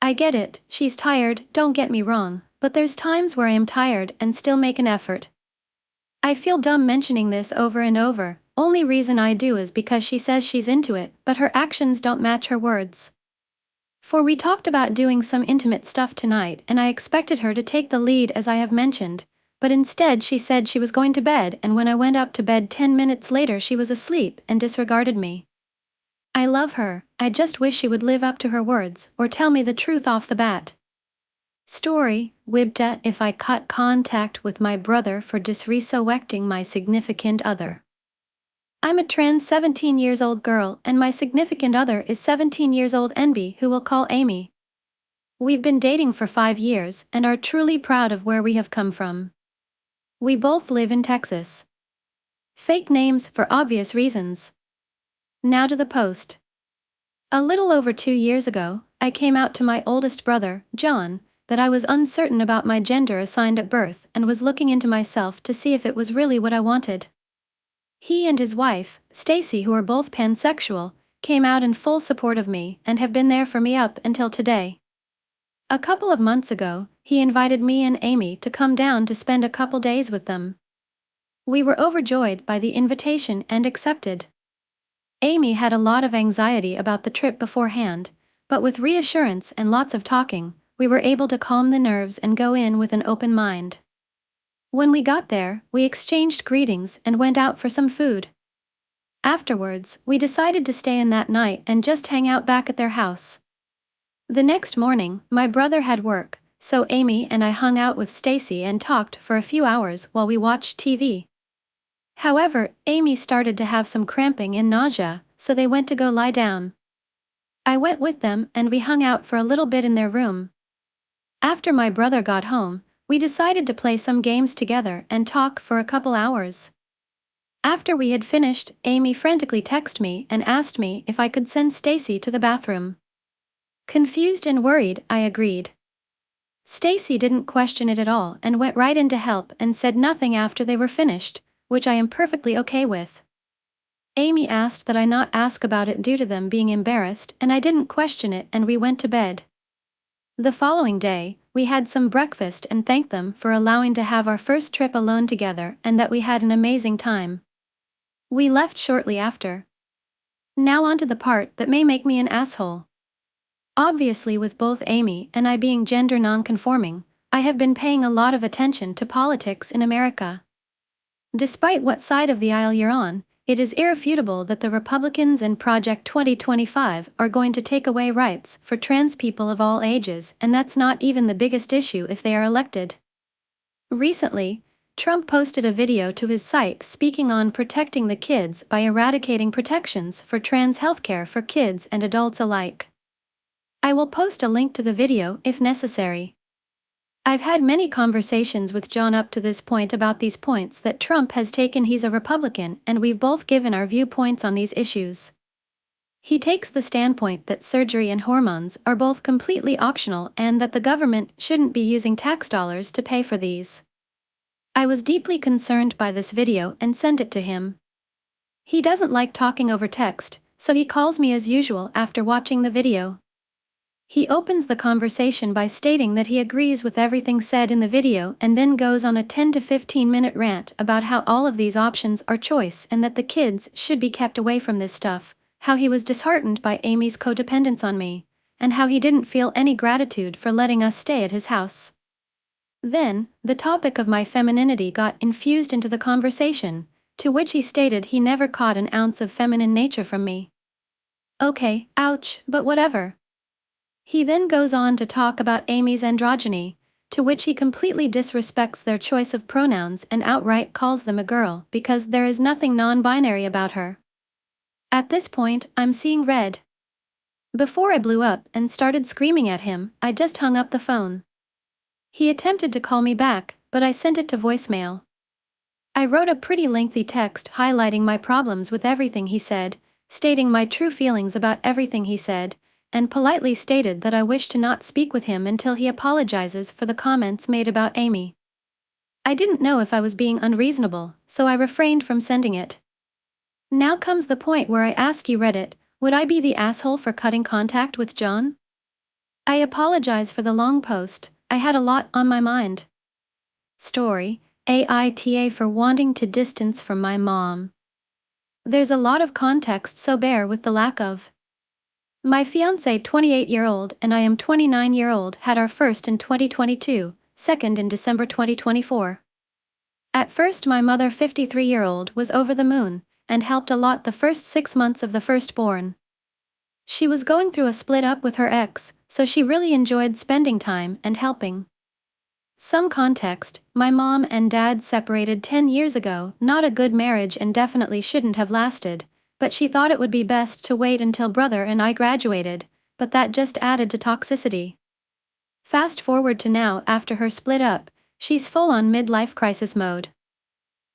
I get it, she's tired, don't get me wrong, but there's times where I am tired and still make an effort. I feel dumb mentioning this over and over, only reason I do is because she says she's into it, but her actions don't match her words. For we talked about doing some intimate stuff tonight and I expected her to take the lead as I have mentioned, but instead she said she was going to bed, and when I went up to bed 10 minutes later she was asleep and disregarded me. I love her, I just wish she would live up to her words or tell me the truth off the bat. Story, Wibta, if I cut contact with my brother for disrespecting my significant other. I'm a trans 17 years old girl and my significant other is 17 years old NB, who we'll call Amy. We've been dating for 5 years and are truly proud of where we have come from. We both live in Texas. Fake names for obvious reasons. Now to the post. A little over 2 years ago, I came out to my oldest brother, John, that I was uncertain about my gender assigned at birth and was looking into myself to see if it was really what I wanted. He and his wife, Stacy, who are both pansexual, came out in full support of me and have been there for me up until today. A couple of months ago, he invited me and Amy to come down to spend a couple days with them. We were overjoyed by the invitation and accepted. Amy had a lot of anxiety about the trip beforehand, but with reassurance and lots of talking, we were able to calm the nerves and go in with an open mind. When we got there, we exchanged greetings and went out for some food. Afterwards, we decided to stay in that night and just hang out back at their house. The next morning, my brother had work, so Amy and I hung out with Stacy and talked for a few hours while we watched TV. However, Amy started to have some cramping and nausea, so they went to go lie down. I went with them and we hung out for a little bit in their room. After my brother got home, we decided to play some games together and talk for a couple hours. After we had finished, Amy frantically texted me and asked me if I could send Stacy to the bathroom. Confused and worried, I agreed. Stacy didn't question it at all and went right in to help and said nothing after they were finished, which I am perfectly okay with. Amy asked that I not ask about it due to them being embarrassed, and I didn't question it, and we went to bed. The following day, we had some breakfast and thanked them for allowing to have our first trip alone together and that we had an amazing time. We left shortly after. Now on to the part that may make me an asshole. Obviously, with both Amy and I being gender non-conforming, I have been paying a lot of attention to politics in America. Despite what side of the aisle you're on, it is irrefutable that the Republicans and Project 2025 are going to take away rights for trans people of all ages, and that's not even the biggest issue if they are elected. Recently, Trump posted a video to his site speaking on protecting the kids by eradicating protections for trans healthcare for kids and adults alike. I will post a link to the video if necessary. I've had many conversations with John up to this point about these points that Trump has taken. He's a Republican, and we've both given our viewpoints on these issues. He takes the standpoint that surgery and hormones are both completely optional and that the government shouldn't be using tax dollars to pay for these. I was deeply concerned by this video and sent it to him. He doesn't like talking over text, so he calls me as usual after watching the video. He opens the conversation by stating that he agrees with everything said in the video and then goes on a 10 to 15 minute rant about how all of these options are choice and that the kids should be kept away from this stuff, how he was disheartened by Amy's codependence on me, and how he didn't feel any gratitude for letting us stay at his house. Then, the topic of my femininity got infused into the conversation, to which he stated he never caught an ounce of feminine nature from me. Okay, ouch, but whatever. He then goes on to talk about Amy's androgyny, to which he completely disrespects their choice of pronouns and outright calls them a girl because there is nothing non-binary about her. At this point, I'm seeing red. Before I blew up and started screaming at him, I just hung up the phone. He attempted to call me back, but I sent it to voicemail. I wrote a pretty lengthy text highlighting my problems with everything he said, stating my true feelings about everything he said, and politely stated that I wish to not speak with him until he apologizes for the comments made about Amy. I didn't know if I was being unreasonable, so I refrained from sending it. Now comes the point where I ask you, Reddit, would I be the asshole for cutting contact with John? I apologize for the long post, I had a lot on my mind. Story, AITA for wanting to distance from my mom. There's a lot of context, so bear with the lack of. My fiancé, 28-year-old, and I am 29-year-old, had our first in 2022, second in December 2024. At first my mother, 53-year-old, was over the moon, and helped a lot the first 6 months of the firstborn. She was going through a split up with her ex, so she really enjoyed spending time and helping. Some context, my mom and dad separated 10 years ago, not a good marriage and definitely shouldn't have lasted, but she thought it would be best to wait until brother and I graduated, but that just added to toxicity. Fast forward to now, after her split up, she's full on midlife crisis mode.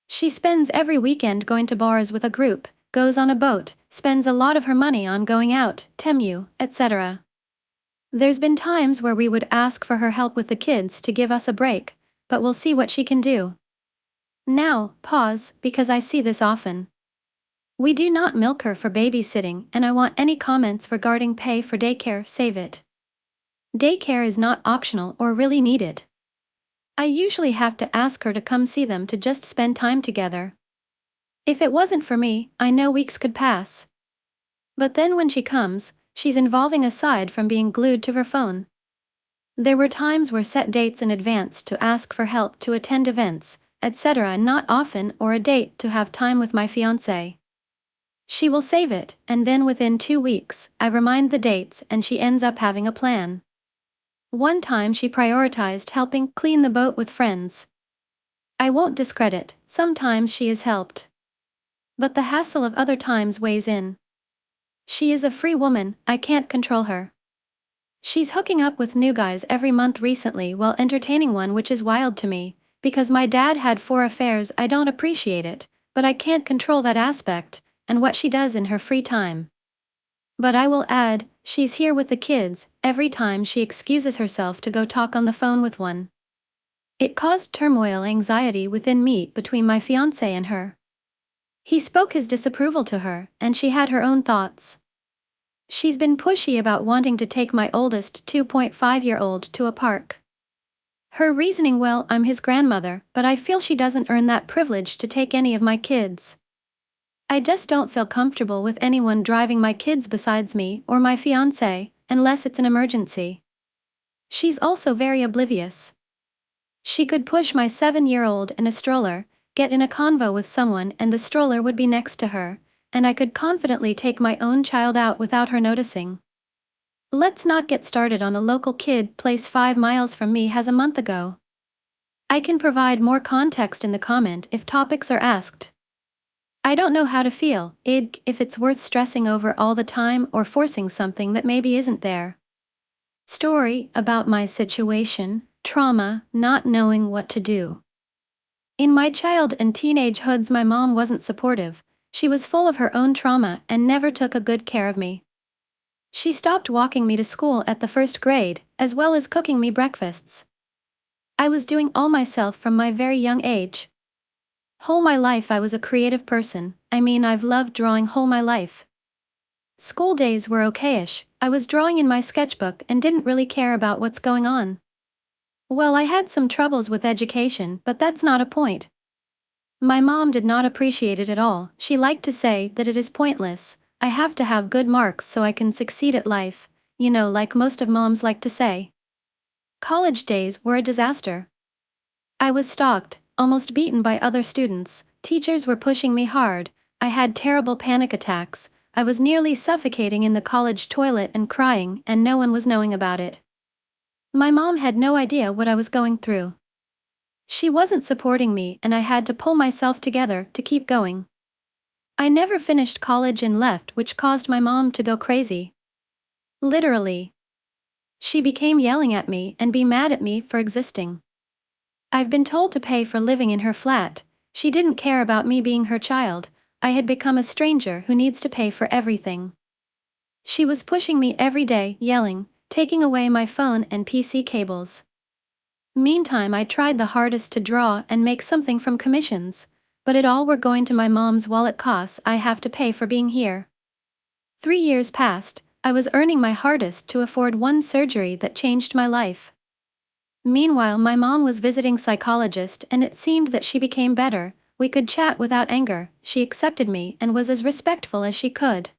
She spends every weekend going to bars with a group, goes on a boat, spends a lot of her money on going out, Temu, etc. There's been times where we would ask for her help with the kids to give us a break, but we'll see what she can do. Now, pause, because I see this often. We do not milk her for babysitting, and I want any comments regarding pay for daycare, save it. Daycare is not optional or really needed. I usually have to ask her to come see them to just spend time together. If it wasn't for me, I know weeks could pass. But then when she comes, she's involving aside from being glued to her phone. There were times where set dates in advance to ask for help to attend events, etc., and not often, or a date to have time with my fiancé. She will save it, and then within 2 weeks, I remind the dates and she ends up having a plan. One time she prioritized helping clean the boat with friends. I won't discredit, sometimes she is helped. But the hassle of other times weighs in. She is a free woman, I can't control her. She's hooking up with new guys every month recently while entertaining one, which is wild to me, because my dad had 4 affairs. I don't appreciate it, but I can't control that aspect, and what she does in her free time. But I will add, she's here with the kids every time she excuses herself to go talk on the phone with one. It caused turmoil, anxiety within me between my fiancé and her. He spoke his disapproval to her, and she had her own thoughts. She's been pushy about wanting to take my oldest 2.5-year-old to a park. Her reasoning, well, I'm his grandmother, but I feel she doesn't earn that privilege to take any of my kids. I just don't feel comfortable with anyone driving my kids besides me or my fiancé, unless it's an emergency. She's also very oblivious. She could push my 7-year-old in a stroller, get in a convo with someone and the stroller would be next to her, and I could confidently take my own child out without her noticing. Let's not get started on a local kid place 5 miles from me has a month ago. I can provide more context in the comment if topics are asked. I don't know how to feel, if it's worth stressing over all the time or forcing something that maybe isn't there. Story about my situation, trauma, not knowing what to do. In my child and teenage hoods, my mom wasn't supportive. She was full of her own trauma and never took a good care of me. She stopped walking me to school at the first grade, as well as cooking me breakfasts. I was doing all myself from my very young age. Whole my life I was a creative person, I've loved drawing whole my life. School days were okayish, I was drawing in my sketchbook and didn't really care about what's going on. Well, I had some troubles with education, but that's not a point. My mom did not appreciate it at all. She liked to say that it is pointless. I have to have good marks so I can succeed at life, like most of moms like to say. College days were a disaster. I was stalked, almost beaten by other students, teachers were pushing me hard, I had terrible panic attacks, I was nearly suffocating in the college toilet and crying, and no one was knowing about it. My mom had no idea what I was going through. She wasn't supporting me and I had to pull myself together to keep going. I never finished college and left, which caused my mom to go crazy. Literally. She became yelling at me and be mad at me for existing. I've been told to pay for living in her flat. She didn't care about me being her child. I had become a stranger who needs to pay for everything. She was pushing me every day, yelling, taking away my phone and PC cables. Meantime, I tried the hardest to draw and make something from commissions, but it all were going to my mom's wallet costs I have to pay for being here. 3 years passed, I was earning my hardest to afford one surgery that changed my life. Meanwhile, my mom was visiting psychologist and it seemed that she became better. We could chat without anger, she accepted me and was as respectful as she could.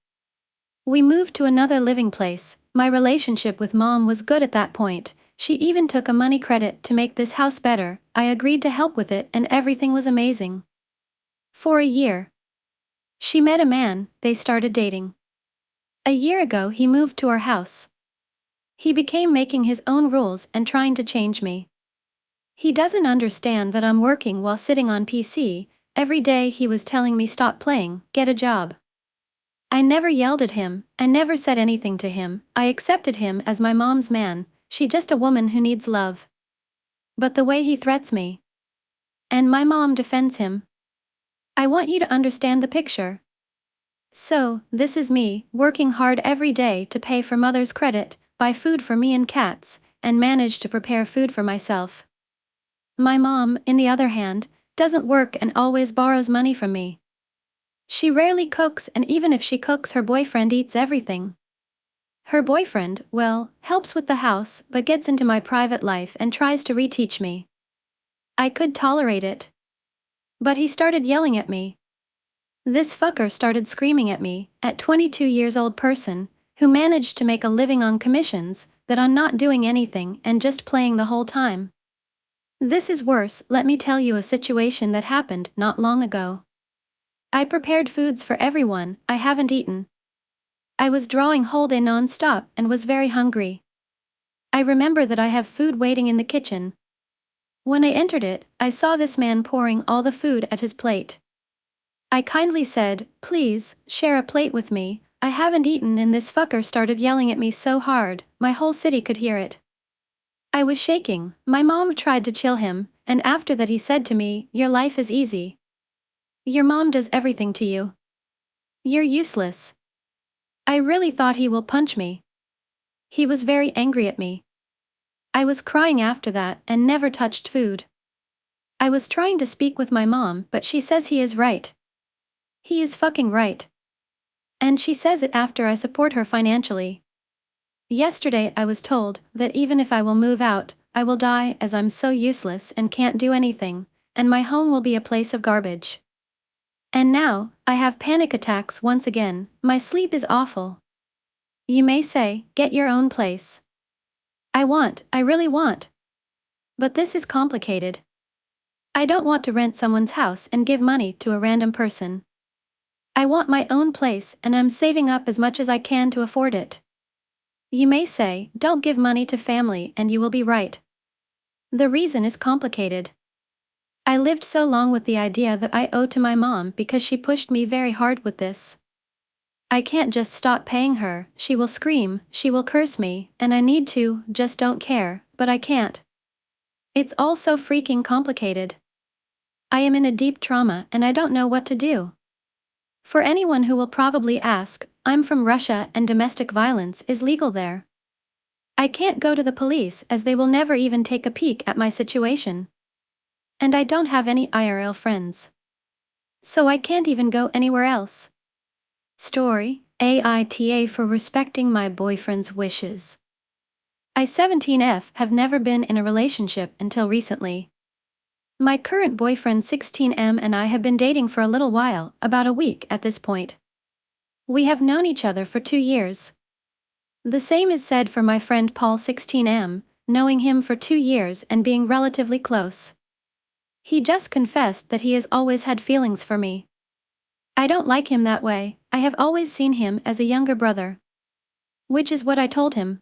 We moved to another living place. My relationship with mom was good at that point. She even took a money credit to make this house better. I agreed to help with it and everything was amazing. For a year. She met a man, they started dating. A year ago he moved to our house. He became making his own rules and trying to change me. He doesn't understand that I'm working while sitting on PC. Every day he was telling me stop playing, get a job. I never yelled at him, I never said anything to him, I accepted him as my mom's man, she just a woman who needs love. But the way he threats me. And my mom defends him. I want you to understand the picture. So, this is me, working hard every day to pay for mother's credit, buy food for me and cats, and manage to prepare food for myself. My mom, in the other hand, doesn't work and always borrows money from me. She rarely cooks and even if she cooks her boyfriend eats everything. Her boyfriend, well, helps with the house but gets into my private life and tries to reteach me. I could tolerate it. But he started yelling at me. This fucker started screaming at me, at 22 years old person, who managed to make a living on commissions, that I'm not doing anything and just playing the whole time. This is worse. Let me tell you a situation that happened not long ago. I prepared foods for everyone, I haven't eaten. I was drawing whole day non-stop and was very hungry. I remember that I have food waiting in the kitchen. When I entered it, I saw this man pouring all the food at his plate. I kindly said, please, share a plate with me, I haven't eaten, and this fucker started yelling at me so hard, my whole city could hear it. I was shaking. My mom tried to chill him, and after that he said to me, your life is easy. Your mom does everything to you. You're useless. I really thought he will punch me. He was very angry at me. I was crying after that and never touched food. I was trying to speak with my mom, but she says he is right. He is fucking right. And she says it after I support her financially. Yesterday I was told that even if I will move out, I will die as I'm so useless and can't do anything, and my home will be a place of garbage. And now, I have panic attacks once again, my sleep is awful. You may say, get your own place. I really want. But this is complicated. I don't want to rent someone's house and give money to a random person. I want my own place and I'm saving up as much as I can to afford it. You may say, don't give money to family, and you will be right. The reason is complicated. I lived so long with the idea that I owe to my mom because she pushed me very hard with this. I can't just stop paying her, she will scream, she will curse me, and I need to, just don't care, but I can't. It's all so freaking complicated. I am in a deep trauma and I don't know what to do. For anyone who will probably ask, I'm from Russia and domestic violence is legal there. I can't go to the police as they will never even take a peek at my situation. And I don't have any IRL friends. So I can't even go anywhere else. Story, AITA for respecting my boyfriend's wishes. I 17F have never been in a relationship until recently. My current boyfriend 16M and I have been dating for a little while, about a week at this point. We have known each other for 2 years. The same is said for my friend Paul 16M, knowing him for 2 years and being relatively close. He just confessed that he has always had feelings for me. I don't like him that way, I have always seen him as a younger brother. Which is what I told him.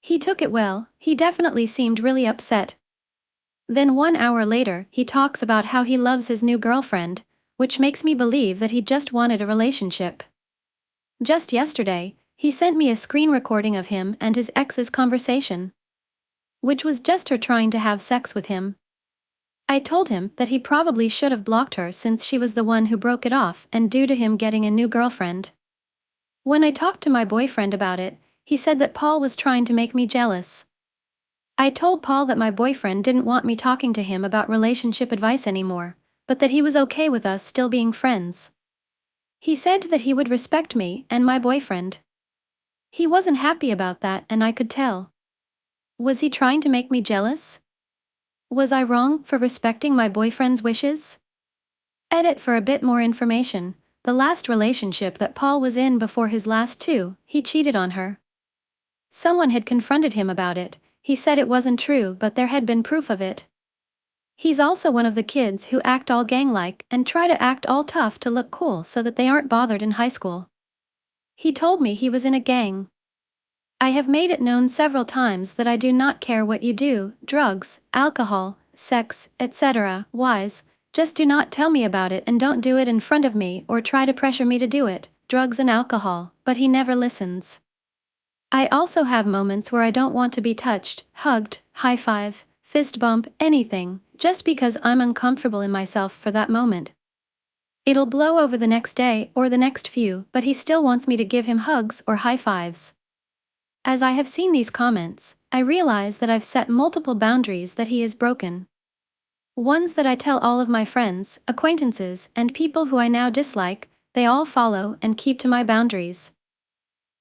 He took it well, he definitely seemed really upset. Then 1 hour later, he talks about how he loves his new girlfriend, which makes me believe that he just wanted a relationship. Just yesterday, he sent me a screen recording of him and his ex's conversation. Which was just her trying to have sex with him. I told him that he probably should have blocked her since she was the one who broke it off and due to him getting a new girlfriend. When I talked to my boyfriend about it, he said that Paul was trying to make me jealous. I told Paul that my boyfriend didn't want me talking to him about relationship advice anymore, but that he was okay with us still being friends. He said that he would respect me and my boyfriend. He wasn't happy about that and I could tell. Was he trying to make me jealous? Was I wrong for respecting my boyfriend's wishes? Edit for a bit more information. The last relationship that Paul was in before his last two, he cheated on her. Someone had confronted him about it, he said it wasn't true but there had been proof of it. He's also one of the kids who act all gang-like and try to act all tough to look cool so that they aren't bothered in high school. He told me he was in a gang. I have made it known several times that I do not care what you do, drugs, alcohol, sex, etc. Wise, just do not tell me about it and don't do it in front of me or try to pressure me to do it, drugs and alcohol, but he never listens. I also have moments where I don't want to be touched, hugged, high five, fist bump, anything, just because I'm uncomfortable in myself for that moment. It'll blow over the next day or the next few, but he still wants me to give him hugs or high fives. As I have seen these comments, I realize that I've set multiple boundaries that he has broken. Ones that I tell all of my friends, acquaintances, and people who I now dislike, they all follow and keep to my boundaries.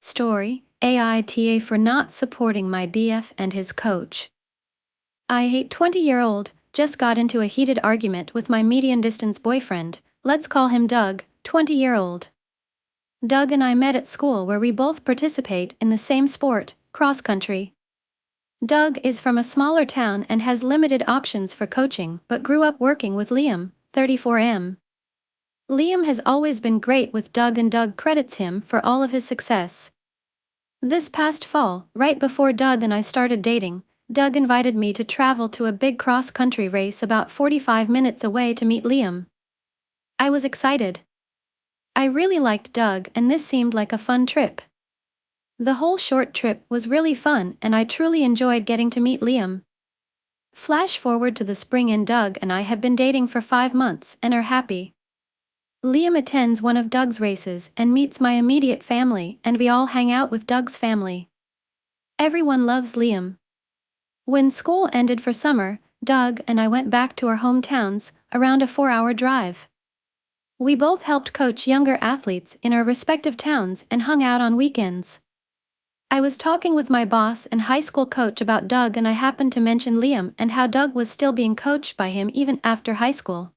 Story, AITA for not supporting my BF and his coach. I hate 20-year-old, just got into a heated argument with my medium-distance boyfriend, let's call him Doug, 20-year-old. Doug and I met at school where we both participate in the same sport, cross-country. Doug is from a smaller town and has limited options for coaching but grew up working with Liam, 34M. Liam has always been great with Doug and Doug credits him for all of his success. This past fall, right before Doug and I started dating, Doug invited me to travel to a big cross-country race about 45 minutes away to meet Liam. I was excited. I really liked Doug and this seemed like a fun trip. The whole short trip was really fun and I truly enjoyed getting to meet Liam. Flash forward to the spring and Doug and I have been dating for 5 months and are happy. Liam attends one of Doug's races and meets my immediate family and we all hang out with Doug's family. Everyone loves Liam. When school ended for summer, Doug and I went back to our hometowns, around a 4-hour drive. We both helped coach younger athletes in our respective towns and hung out on weekends. I was talking with my boss and high school coach about Doug and I happened to mention Liam and how Doug was still being coached by him even after high school.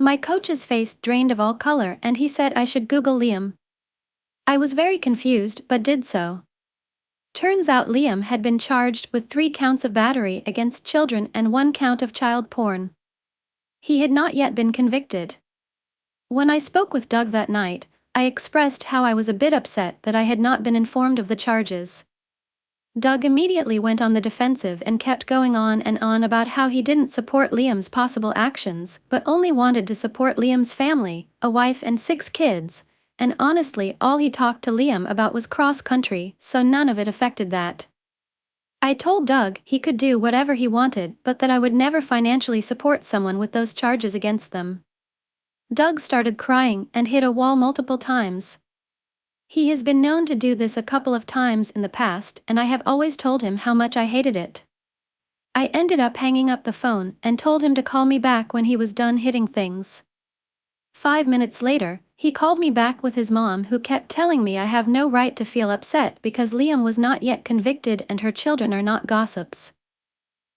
My coach's face drained of all color and he said I should Google Liam. I was very confused but did so. Turns out Liam had been charged with 3 counts of battery against children and 1 count of child porn. He had not yet been convicted. When I spoke with Doug that night, I expressed how I was a bit upset that I had not been informed of the charges. Doug immediately went on the defensive and kept going on and on about how he didn't support Liam's possible actions, but only wanted to support Liam's family, a wife and 6 kids, and honestly all he talked to Liam about was cross-country, so none of it affected that. I told Doug he could do whatever he wanted, but that I would never financially support someone with those charges against them. Doug started crying and hit a wall multiple times. He has been known to do this a couple of times in the past, and I have always told him how much I hated it. I ended up hanging up the phone and told him to call me back when he was done hitting things. 5 minutes later, he called me back with his mom, who kept telling me I have no right to feel upset because Liam was not yet convicted and her children are not gossips.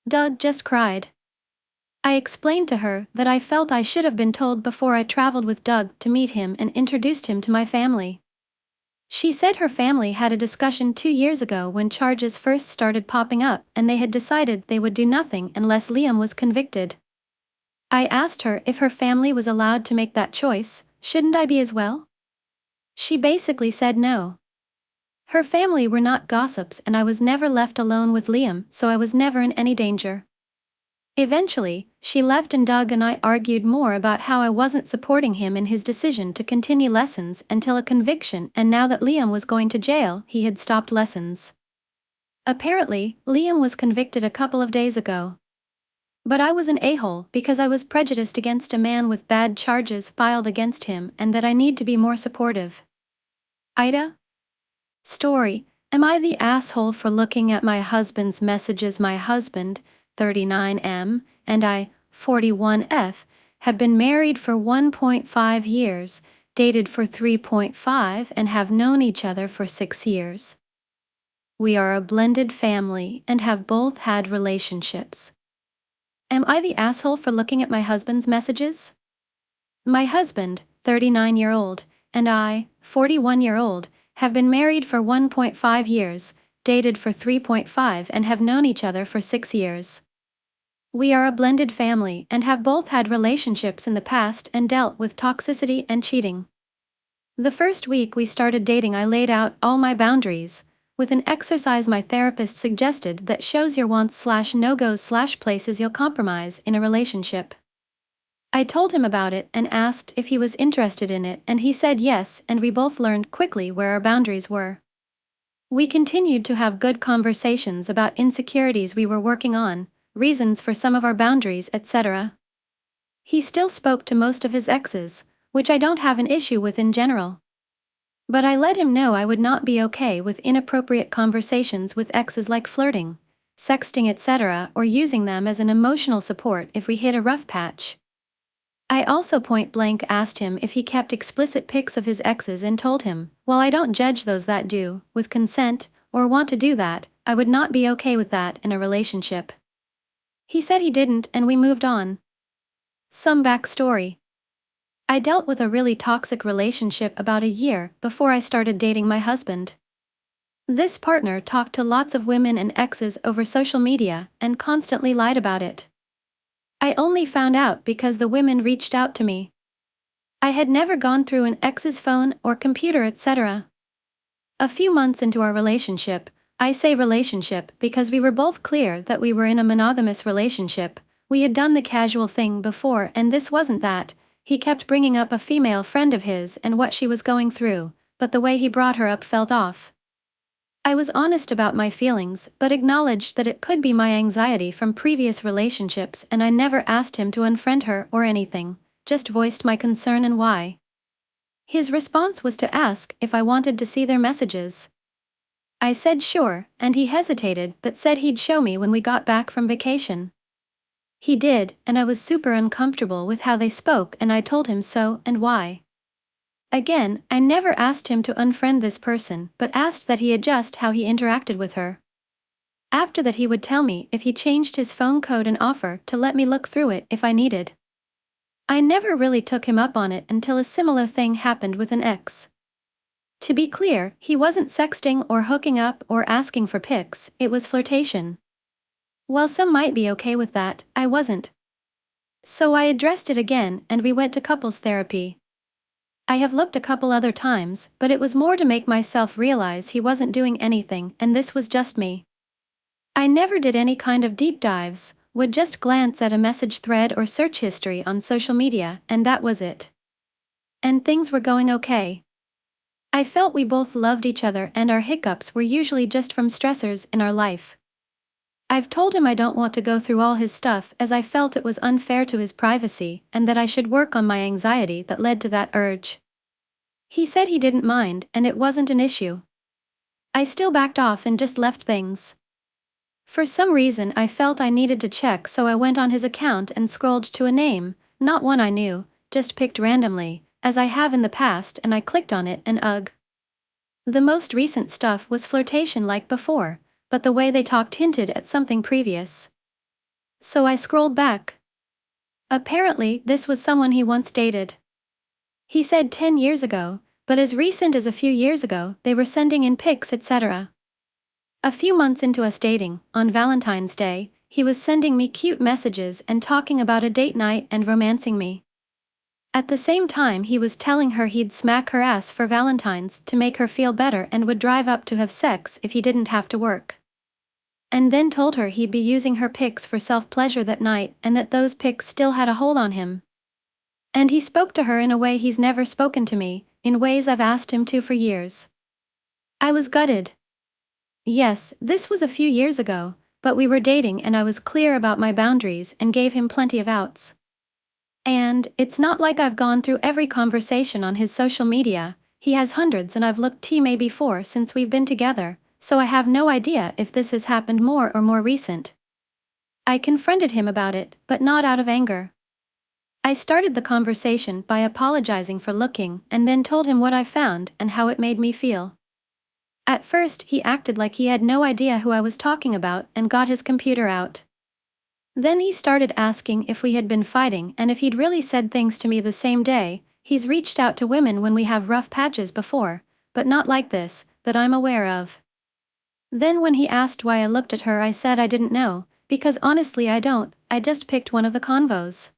Doug just cried. I explained to her that I felt I should have been told before I traveled with Doug to meet him and introduced him to my family. She said her family had a discussion 2 years ago when charges first started popping up, and they had decided they would do nothing unless Liam was convicted. I asked her if her family was allowed to make that choice, shouldn't I be as well? She basically said no. Her family were not gossips and I was never left alone with Liam, so I was never in any danger. Eventually, she left and Doug and I argued more about how I wasn't supporting him in his decision to continue lessons until a conviction, and now that Liam was going to jail, he had stopped lessons. Apparently, Liam was convicted a couple of days ago. But I was an a-hole because I was prejudiced against a man with bad charges filed against him and that I need to be more supportive. AITA? Story: Am I the asshole for looking at my husband's messages? My husband, 39M, and I, 41F, have been married for 1.5 years, dated for 3.5, and have known each other for 6 years. We are a blended family and have both had relationships. Am I the asshole for looking at my husband's messages? My husband, 39-year-old, and I, 41-year-old, have been married for 1.5 years, dated for 3.5, and have known each other for 6 years. We are a blended family and have both had relationships in the past and dealt with toxicity and cheating. The first week we started dating, I laid out all my boundaries, with an exercise my therapist suggested that shows your wants/no-goes/places you'll compromise in a relationship. I told him about it and asked if he was interested in it, and he said yes, and we both learned quickly where our boundaries were. We continued to have good conversations about insecurities we were working on, reasons for some of our boundaries, etc. He still spoke to most of his exes, which I don't have an issue with in general. But I let him know I would not be okay with inappropriate conversations with exes, like flirting, sexting, etc., or using them as an emotional support if we hit a rough patch. I also point-blank asked him if he kept explicit pics of his exes and told him, while I don't judge those that do, with consent, or want to do that, I would not be okay with that in a relationship. He said he didn't, and we moved on. Some backstory. I dealt with a really toxic relationship about a year before I started dating my husband. This partner talked to lots of women and exes over social media and constantly lied about it. I only found out because the women reached out to me. I had never gone through an ex's phone or computer, etc. A few months into our relationship, I say relationship because we were both clear that we were in a monogamous relationship, we had done the casual thing before and this wasn't that. He kept bringing up a female friend of his and what she was going through, but the way he brought her up felt off. I was honest about my feelings, but acknowledged that it could be my anxiety from previous relationships, and I never asked him to unfriend her or anything, just voiced my concern and why. His response was to ask if I wanted to see their messages. I said sure, and he hesitated but said he'd show me when we got back from vacation. He did, and I was super uncomfortable with how they spoke, and I told him so and why. Again, I never asked him to unfriend this person, but asked that he adjust how he interacted with her. After that, he would tell me if he changed his phone code and offer to let me look through it if I needed. I never really took him up on it until a similar thing happened with an ex. To be clear, he wasn't sexting or hooking up or asking for pics, it was flirtation. While some might be okay with that, I wasn't. So I addressed it again and we went to couples therapy. I have looked a couple other times, but it was more to make myself realize he wasn't doing anything and this was just me. I never did any kind of deep dives, would just glance at a message thread or search history on social media, and that was it. And things were going okay. I felt we both loved each other and our hiccups were usually just from stressors in our life. I've told him I don't want to go through all his stuff as I felt it was unfair to his privacy and that I should work on my anxiety that led to that urge. He said he didn't mind and it wasn't an issue. I still backed off and just left things. For some reason I felt I needed to check, so I went on his account and scrolled to a name, not one I knew, just picked randomly, as I have in the past, and I clicked on it and ugh. The most recent stuff was flirtation like before, but the way they talked hinted at something previous. So I scrolled back. Apparently, this was someone he once dated. He said 10 years ago, but as recent as a few years ago, they were sending in pics, etc. A few months into us dating, on Valentine's Day, he was sending me cute messages and talking about a date night and romancing me. At the same time, he was telling her he'd smack her ass for Valentine's to make her feel better and would drive up to have sex if he didn't have to work. And then told her he'd be using her pics for self-pleasure that night and that those pics still had a hold on him. And he spoke to her in a way he's never spoken to me, in ways I've asked him to for years. I was gutted. Yes, this was a few years ago, but we were dating and I was clear about my boundaries and gave him plenty of outs. And it's not like I've gone through every conversation on his social media. He has hundreds and I've looked maybe 4 since we've been together, so I have no idea if this has happened more or more recent. I confronted him about it, but not out of anger. I started the conversation by apologizing for looking and then told him what I found and how it made me feel. At first, he acted like he had no idea who I was talking about and got his computer out. Then he started asking if we had been fighting and if he'd really said things to me the same day. He's reached out to women when we have rough patches before, but not like this, that I'm aware of. Then when he asked why I looked at her, I said I didn't know, because honestly I don't, I just picked one of the convos.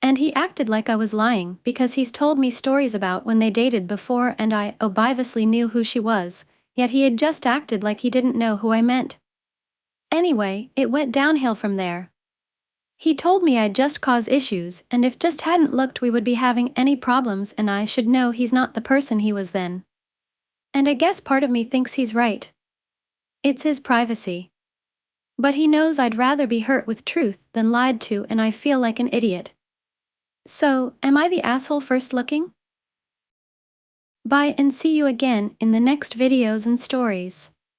And he acted like I was lying because he's told me stories about when they dated before and I obviously knew who she was, yet he had just acted like he didn't know who I meant. Anyway, it went downhill from there. He told me I'd just cause issues and if just hadn't looked we would be having any problems and I should know he's not the person he was then. And I guess part of me thinks he's right. It's his privacy. But he knows I'd rather be hurt with truth than lied to and I feel like an idiot. So, am I the asshole first looking? Bye and see you again in the next videos and stories.